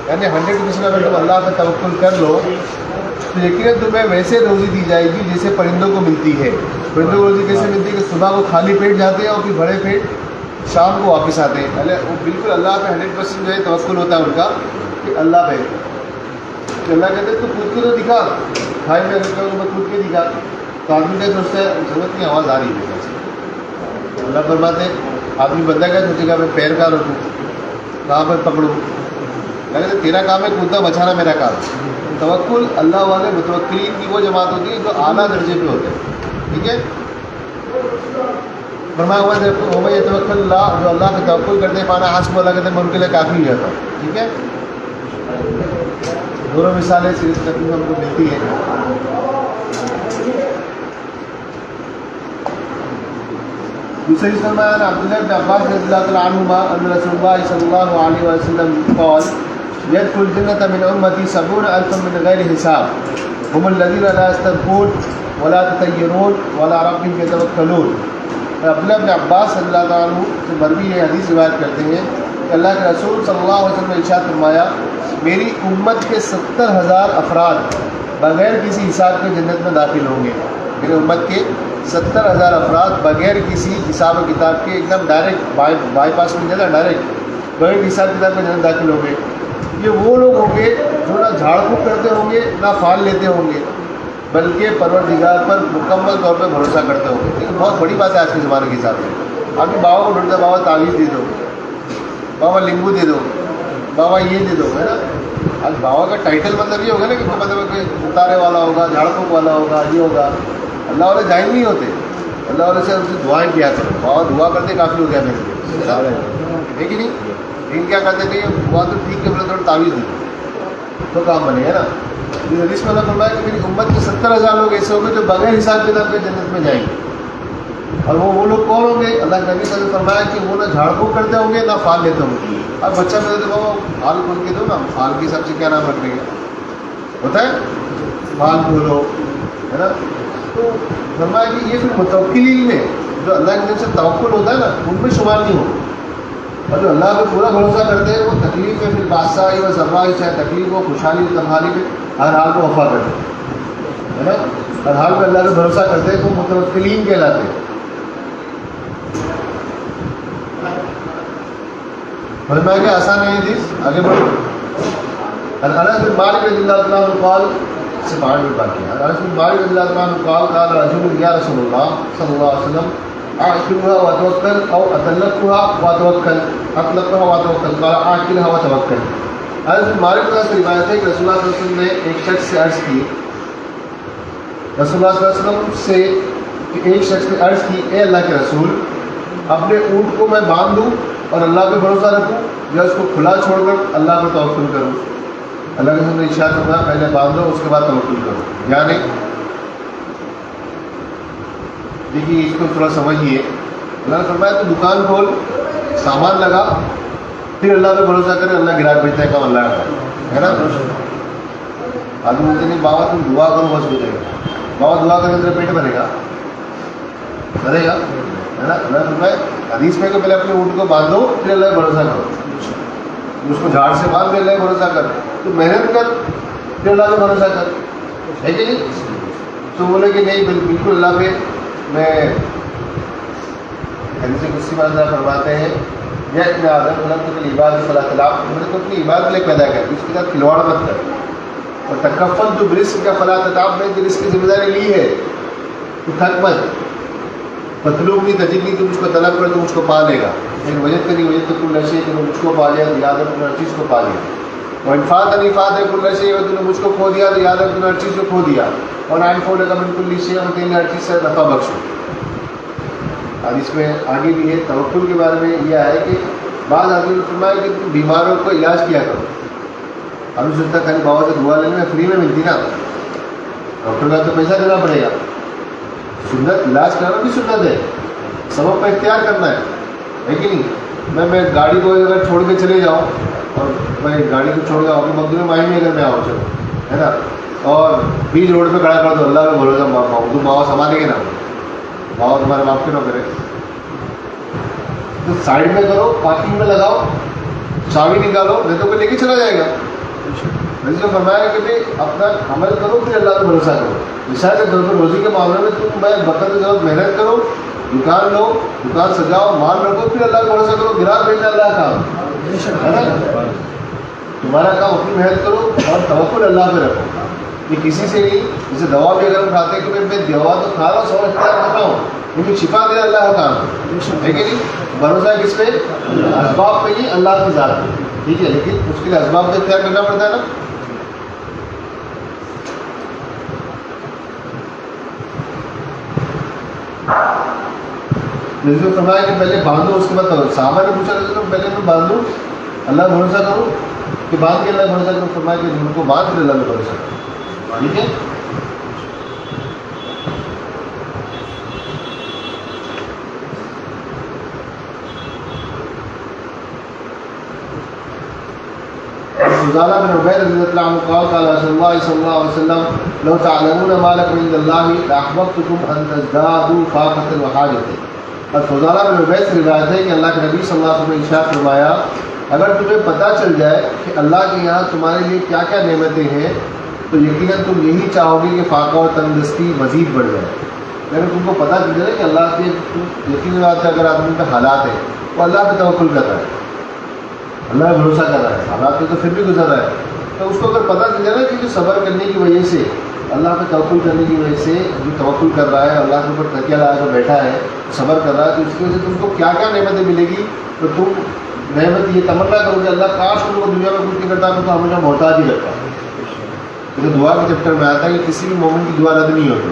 یعنی 100% اگر تم اللہ پہ توکل کر لو تو یقیناً تمہیں ویسے روزی دی جائے گی جیسے پرندوں کو ملتی ہے. پرندوں کو روزی کیسے ملتی ہے کہ صبح کو خالی پیٹ جاتے ہیں اور پھر بڑے پیٹ شام کو واپس آتے ہیں. پہلے وہ بالکل اللہ پہ 100% جو ہے توکل ہوتا ہے ان کا کہ اللہ پہ. اللہ کہتے ہیں تو کود کے تو دکھا، بھائی میں اگر کہوں میں کود کے دکھا تو آدمی کا سوچتا ہے ضرورت کی آواز آ رہی ہے. اللہ فرماتے ہیں آدمی بندہ کیا سوچے گا میں پیر کا رکھوں، کہاں پہ پکڑوں. کہتے تیرا کام ہے کودنا بچانا میرا کام. توکل اللہ والے متوکلین کی وہ جماعت ہوتی ہے جو اعلیٰ درجے پہ ہوتے ہیں. ٹھیک ہے، فرمایا ہوا یہ توکل اللہ، جو اللہ پہ توکل کرتے ہیں فانا حسب، اللہ کہتے ہیں میں ان کے لیے کافی ہو جاتا ہوں. ٹھیک ہے، دونوں مثالیں سیریز تقریب ہم کو ملتی ہیں. دوسری فرمایا عبداللہ بن عباس رضی اللہ تعالیٰ عنہما ان رسول اللہ صلی اللہ علیہ وسلم قال يدخل الجنة من أمتي 70,000 من غير حساب هم الذين لا يسترقون ولا يتطيرون ولا ربهم يتوكلون. عبداللہ بن عباس صلی اللہ تعالیٰ عنہ سے مروی یہ حدیث روایت کرتے ہیں کہ اللہ کے رسول صلی اللہ علیہ وسلم نے ارشاد فرمایا میری امت کے 70,000 افراد بغیر کسی حساب کے جنت میں داخل ہوں گے. میری امت کے 70,000 افراد بغیر کسی حساب و کتاب کے ایک دم ڈائریکٹ بائی پاس میں جانا، ڈائریکٹ بغیر حساب کتاب میں جنت داخل ہوں گے. یہ وہ لوگ ہوں گے جو نہ جھاڑ پھونک کرتے ہوں گے نہ فال لیتے ہوں گے، بلکہ پروردگار پر مکمل طور پہ بھروسہ کرتے ہوں گے. لیکن بہت بڑی بات ہے آج کے زمانے کے حساب سے. آپ بھی بابا کو ڈھونڈتے بابا تعویذ دے دو، بابا لیمبو دے دو، بابا یہ دے دو، ہے نا. آج بابا کا ٹائٹل مطلب یہ ہوگا نا کہ مطلب کوئی اتارے والا ہوگا، جھاڑ پھونک والا ہوگا، یہ ہوگا. اللہ والے جائن نہیں ہوتے، اللہ والے سے ان سے دعائیں کیا کرو. بابا دعا کرتے کافی ہو گیا میرے ہے کہ نہیں. لیکن کیا کرتے کہ یہ دعا تو ٹھیک ہے بولے تھوڑا تعویذ دے تو کام بنے، ہے نا. اس حدیث میں اللہ فرمایا کہ میری امت کے 70,000 لوگ ایسے ہوں گے جو بغیر حساب کتاب کے جنت میں جائیں گے. اور وہ لوگ کون ہوں گے؟ اللہ کے نبی صلی اللہ علیہ وسلم نے فرمایا کہ وہ نہ جھاڑ پھونک کرتے ہوں گے نہ فال لیتے ہوں گے. اب بچہ میں تو بابا فال کھول کے دو نا، فال کے حساب سے کیا نام رکھ دیں گے ہوتا ہے، فال کھولو، ہے نا. تو فرمایا کہ یہ پھر متوکلین میں جو اللہ کی طرف سے توکل ہوتا ہے نا ان میں شمار نہیں ہو. اور جو اللہ پہ پورا بھروسہ کرتے ہیں وہ تکلیف میں پھر بادشاہی و ذرائی، چاہے تکلیف ہو خوشحالی و تنہائی میں ہر حال کو وفا کرتے ہیں، ہے نا. ہر حال میں اللہ پہ بھروسہ کرتے ہیں تو متوکلین کہلاتے ہیں. فرمایا کہ آسان ہے یہ حدیث، آگے بڑھو. انس بن مالک رضی اللہ تعالیٰ عنہ قال سے 5 منٹ باقی ہے. انس بن مالک رضی اللہ تعالیٰ عنہ قال قال رجل یا رسول اللہ صلی اللہ علیہ وسلم اعقلها واتوکل او اطلقها واتوکل، اطلقها واتوکل، قال اعقلها واتوکل. انس بن مالک رضی اللہ سے روایت ہے کہ رسول اللہ صلی اللہ علیہ وسلم نے ایک شخص سے عرض کی، رسول اللہ صلی اللہ علیہ وسلم سے ایک شخص نے عرض کی اے اللہ کے رسول اپنے اونٹ کو میں باندھ دوں اور اللہ پہ بھروسہ رکھوں یا اس کو کھلا چھوڑ کر اللہ پہ توکل کروں؟ اللہ کے سامنے ارشاد فرمایا پہلے باندھو اس کے بعد توکل کرو. یا نہیں؟ دیکھیے اس کو تھوڑا سمجھیے. اللہ نے فرمایا تو دکان کھول، سامان لگا، پھر اللہ پہ بھروسہ کرے، اللہ گراہک بھیجتا ہے، کام اللہ کا ہے نا. آدمی بولتے نہیں بابا تم دعا کرو بس ہو جائے گا. بابا دعا کرنے تیرا پیٹ بھرے گا؟ بھرے گا ہے نا. اللہ نے فرمایا حدیث میں کہ پہلے اپنے اونٹ کو باندھو پھر اللہ پہ بھروسہ کرو. اس کو جھاڑ سے باندھ پھر اللہ پہ بھروسہ کر، تو محنت کر پھر اللہ پہ بھروسہ کر، ہے کہ نہیں؟ تو بولے کہ نہیں بالکل اللہ پہ میں حدیث قدسی میں اللہ فرماتے ہیں یا ابن آدم خلقتک لعبادتی فلا تلعب، میں نے تو اپنی عبادت کے لیے پیدا کیا، اس کے ساتھ کھلواڑ مت کر. اور تکفلت برزقک فلا تتعب، میں نے رزق کی ذمہ داری لی ہے تو تھک مت. مطلوب نہیں تجدنی، تم اس کو طلب کر تو مجھ کو پا لے گا. لیکن وجد کرنی وجد تو کل شیء، تم نے مجھ کو پا لیا تو یاد رکھ تم نے ہر چیز کو پا لیا. اور انفاط انفاط کل شیء، تم نے مجھ کو کھو دیا تو یاد رکھ تم نے ہر چیز کو کھو دیا. اور عین فول کا من کل شیء، اور تیری ہر چیز سے نفع بخشو. اور اس میں آگے بھی ہے توکل کے بارے میں یہ ہے کہ بعض آدمی نے فرمایا کہ تم بیماروں کو علاج کیا کرو. ابھی سوچتا خالی بابا سے دعا لینے میں فری میں ملتی نا، ڈاکٹر کا تو پیسہ دینا پڑے گا. سنت علاج کرنا بھی سنت ہے، سبب کا اختیار کرنا ہے کہ نہیں. میں گاڑی کو اگر چھوڑ کے چلے جاؤں اور میں گاڑی کو چھوڑ جاؤں اپنے مقدور ماہی میں اگر میں آؤں چلو ہے نا، اور بیچ روڈ پہ کھڑا کر دو اللہ کا بھروسہ تو بابا سنبھالیں گے نا، بابا تمہارے باپ کے نہ کرے. تو سائڈ میں کرو، پارکنگ میں لگاؤ، چابی نکالو، نہیں تو کوئی لے کے چلا جائے گا. میں نے فرمایا کہ بھائی اپنا عمل کرو پھر اللہ پہ بھروسہ کرو. مثال کے طور پر روزی کے معاملے میں تم وقت کی ضرورت محنت کرو، دکان لو، دکان سجاؤ، مال رکھو، پھر اللہ پہ بھروسہ کرو. گراہک بھیجنا اللہ کا کام ہے نا. تمہارا کام اپنی محنت کرو اور توکل اللہ پہ رکھو. یہ کسی سے نہیں. جیسے دوا بھی اگر ہم کھاتے ہیں کہ میں دوا تو کھا رہا ہوں، سو اختیار کر رہا ہوں، لیکن شفا دے اللہ کا کام ہے کہ نہیں. بھروسہ ہے کس پہ؟ اسباب پہ نہیں، اللہ کی ذات پہ. ٹھیک ہے، لیکن اس کے لیے اسباب کا اختیار کرنا پڑتا ہے نا. جیسے فرمایا کہ پہلے باندھو اس کے بعد صحابہ نے پوچھا کہ پہلے میں باندھوں اللہ بھروسہ کروں کہ باندھ کے اللہ بھروسہ کروں؟ فرمایا کہ ان کو باندھ کر اللہ بھروسہ کروں. ٹھیک ہے. فضالہ بن عبید رضی اللہ عنہ قال قال رسول اللہ صلی اللہ علیہ وسلم لو تعلمون ما لکم عند اللہ لاحببتکم ان تزدادوا فاقۃ وحاجۃ. اور فضالہ بن عبید سے روایت ہے کہ اللہ کے نبی صلی اللہ علیہ وسلم نے ارشاد فرمایا اگر تمہیں پتہ چل جائے کہ اللہ کے یہاں تمہارے لیے کیا کیا نعمتیں ہیں تو یقیناً تم یہی چاہو گے کہ فاقہ اور تنگدستی مزید بڑھ جائے. یعنی تم کو پتہ چل جائے کہ اللہ کے یقینی بات ہے اگر آدمی کے حالات ہیں وہ اللہ پہ توکل کر رہا ہے، اللہ پہ بھروسہ کر رہا ہے، حالات پہ تو پھر بھی گزر رہا ہے، تو اس کو اگر پتہ چل جائے نا کہ جو صبر کرنے کی وجہ سے، اللہ پہ توکل کرنے کی وجہ سے جو توکل کر رہا ہے، اللہ کے اوپر تکیہ لگا کر بیٹھا ہے، صبر کر رہا ہے، تو اس کی وجہ سے تم کو کیا کیا نعمتیں ملے گی. تو تم نعمت یہ تمنا کرو کہ اللہ کاش تم کو دنیا میں کچھ نہیں کرتا تو ہمیشہ محتاج ہی رکھتا. تو دعا کے چیپٹر میں آتا ہے کہ کسی بھی مومن کی دعا رد نہیں ہوتی،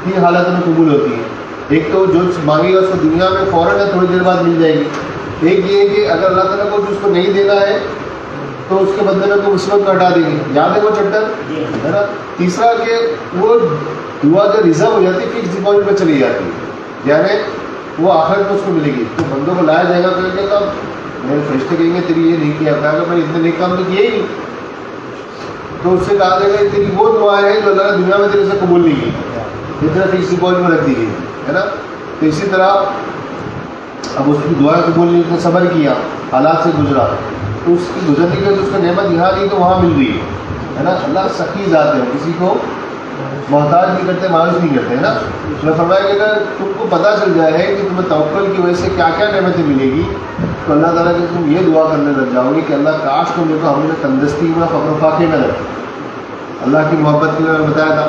تین حالتوں میں قبول ہوتی ہے. ایک تو جو مانگے گا اس کو دنیا میں فوراً تھوڑی دیر بعد مل جائے گی. ایک یہ ہے کہ اگر اللہ تعالیٰ کو اس کو نہیں دینا ہے تو اس کے بدلے میں کوئی مصیبت کو ہٹا دیں گے. یاد ہے وہ چیپٹر ہے نا. تیسرا کہ وہ دعا جو ریزرو ہو جاتی ہے فکس ڈپازٹ پہ چلی جاتی ہے، یعنی وہ آخر میں اس کو ملے گی. تو بندوں کو لایا جائے گا کہ میرے فرشتے کہیں گے تیری یہ نہیں کیا، کہ میں اتنے نیک کام تو کیے ہی نہیں. تو اس سے کہا جائے گا تیری وہ دعا ہے جو اللہ نے دنیا میں تیرے سے قبول نہیں کی، اتنا فکس ڈپازٹ میں رکھ دی گئی ہے نا. تو اسی طرح اب اس کی دعا قبول نہیں، اس نے صبر کیا، حالات سے گزرا، تو اس کی گزرنے کے بعد اس کو نعمت یہاں نہیں تو وہاں مل گئی ہے نا. اللہ سخی ذات ہے، کسی کو محتاج نہیں کرتے، مایوس نہیں کرتے ہے نا. میں فرمایا کہ اگر تم کو پتہ چل جائے کہ تمہیں توکل کی وجہ سے کیا کیا نعمتیں ملے گی تو اللہ تعالیٰ کے تم یہ دعا کرنے لگ جاؤ گے کہ اللہ کاش کو میرے کو ہمیشہ تندرستی میں فقر و فاقے میں رکھے. اللہ کی محبت کے لیے میں بتایا تھا،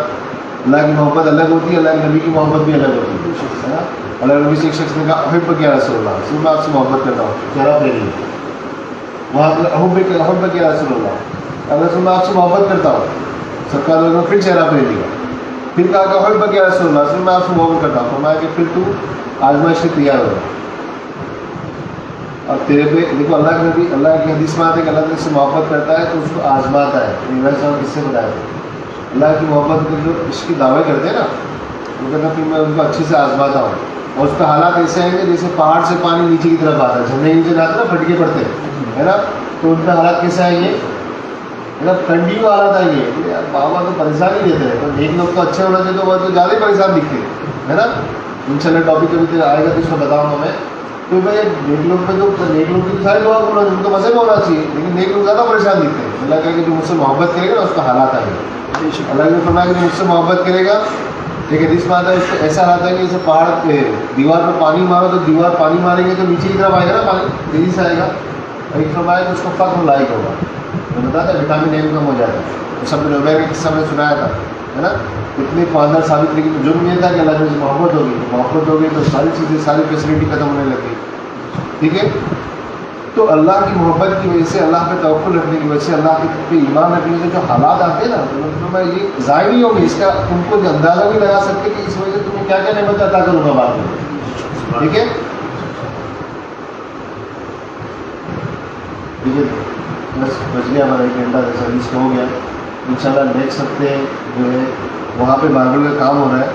اللہ کی محبت الگ ہوتی ہے، اللہ کے نبی کی محبت بھی الگ ہوتی ہے نا. اللہ نبی سے ایک شخص نے کہا احب کیا رسول اللہ، رسول میں آپ سے محبت کرتا ہوں، چہرہ پھیریے. وہاں احب کیا رسول اللہ، اگر رسول میں آپ سے محبت کرتا ہوں، سرکار لوگوں نے پھر چہرہ پھیر لیا. پھر کہا کہ احب کیا رسول اللہ، رسول میں آپ سے محبت کرتا ہوں. فرمایا کہ پھر تو آزمائش سے تیار ہو. اب تیرے پہ دیکھو اللہ کے نبی اللہ کی حدیث میں آتا ہے کہ اللہ تعالیٰ سے محبت کرتا ہے تو اس کو آزماتا ہے. ویسا کس سے بتایا اللہ کی محبت کے جو اس کی دعوے کرتے ہیں نا وہ کہتا ہے پھر میں ان کو اچھے سے آزماتا ہوں اور اس کا حالات ایسے ہیں کہ جیسے پہاڑ سے پانی نیچے کی طرف آتا ہے, جھرنے نیچے جاتے نا پھٹکے پڑتے ہیں ہے نا, تو ان کا حالات کیسے آئیں گے مطلب کنٹینیو حالات آئیں گے. یار بابا تو پریشان ہی دیتے ہیں, تو ایک لوگ تو اچھے ہونا چاہیے تو وہ تو زیادہ ہی پریشان دکھتے ہے نا. انشاءاللہ ٹاپک کبھی آئے گا تو اس میں بتاؤں گا میں. تو بھائی نیک لوگ پہ جو نیک لوگ کی ساری دعا کرنا ان کو مزے میں ہونا چاہیے, لیکن نیک لوگ زیادہ پریشان دکھتے ہیں. اللہ کہے کہ جو مجھ سے محبت کرے گا نا اس کا حالات آئیں گے. اللہ نے فرمایا کہ جو مجھ سے محبت کرے گا ایک حدیث میں آتا ہے اس کو ایسا حالات ہے کہ جیسے پہاڑ پہ دیوار پہ پانی مارو تو دیوار پانی ماریں گے تو نیچے کی طرف آئے گا نا پانی تیزی سے آئے گا. اور ایک فرمایا کہ اس کو فخر لائق ہوگا. میں بتاتا وٹامن اے کم ہو جاتا ہے. سب نے عمیر کا قصہ میں سنایا تھا ہے نا. اتنے پاندر ثابت لیکن جرم یہ تھا کہ اللہ سے محبت ہوگی, محبت ہوگی تو ساری چیزیں ساری فیسلٹی ختم ہونے لگی. ٹھیک ہے, تو اللہ کی محبت کی وجہ سے اللہ پہ توقع رکھنے کی وجہ سے اللہ پہ ایمان رکھنے سے جو حالات آتے ہیں نا تو میں یہ ضائع نہیں ہوگی. اس کا تم کو اندازہ نہیں لگا سکتے کہ اس وجہ سے تمہیں کیا کیا نعمت عطا کروں گا بعد میں. ٹھیک ہے, بس بچ گیا ہمارا 1 گھنٹہ سروس ہو گیا. انشاءاللہ نیکسٹ ہفتے جو ہے وہاں پہ بائبل کا کام ہو رہا ہے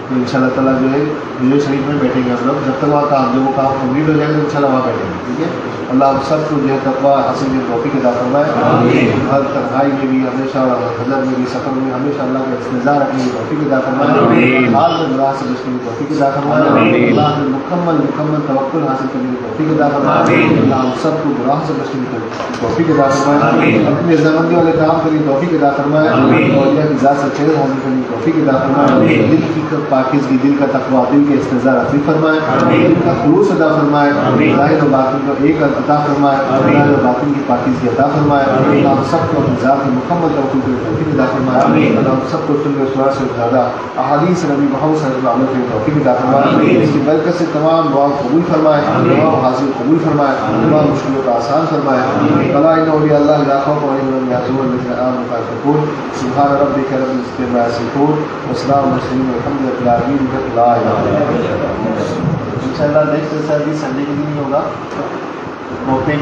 تو انشاءاللہ تعالیٰ جو ہے ویڈیو شریف میں بیٹھیں گے ہم لوگ. جب تک وہاں کام جو وہ کام کمپلیٹ ہو جائے گا تو انشاءاللہ وہاں بیٹھیں گے. ٹھیک ہے, اللہ آپ سب کو جو ہے تقویٰ حاصل کی توفیق عطا فرمائے. ہر تنہائی میں بھی ہمیشہ اور حضر میں بھی سفر میں ہمیشہ اللہ کا استظار رکھنے کی توفیق عطا فرمائے. حال میں گناہ سے بچنے کی توفیق عطا فرمائے. اللہ نے مکمل توکل حاصل کرنے کی توفیق عطا فرمائے. اللہ ہم سب کو گناہ سے بچنے کی توفیق عطا فرمائے. اپنے رضامندی والے کام کرنے کی توفیق عطا فرمائے. اور اللہ کی ذات سے چہرے حاصل کرنے کی توفیق عطا فرمائے. دل کی پاکیزگی, دل کا تقویٰ, دل کے استظار عطا فرمائے. دل کا خلوص عطا فرمائے. ظاہر و باطن کو ایک عطا فرمائے. ظاہر و باطن کی پاکیزگی عطا فرمائے. اللہ ہم سب کو اپنی ذات میں مکمل توکل کی توفیق عطا فرمائے. اللہ ہم سب کو سننے سنا سے زیادہ احادیث نبی محمد صلی اللہ علیہ وسلم کی توفیق عطا فرمائے. اس کی برکت سے تمام دعاؤں قبول فرمائے, تمام حاضر قبول فرمائے, تمام مشکلوں کا آسان فرمائے. فلا ان اولیاء اللہ لا خوف علیہم ولا هم يحزنون الذين آمنوا ويتقون. سبحان ربك رب العزة عما يصفون وسلام على المرسلين والحمد لله رب العالمين. لا الہ الا اللہ. انشاءاللہ نیکسٹ سنڈے کے دن ہی ہوگا. ٹاپک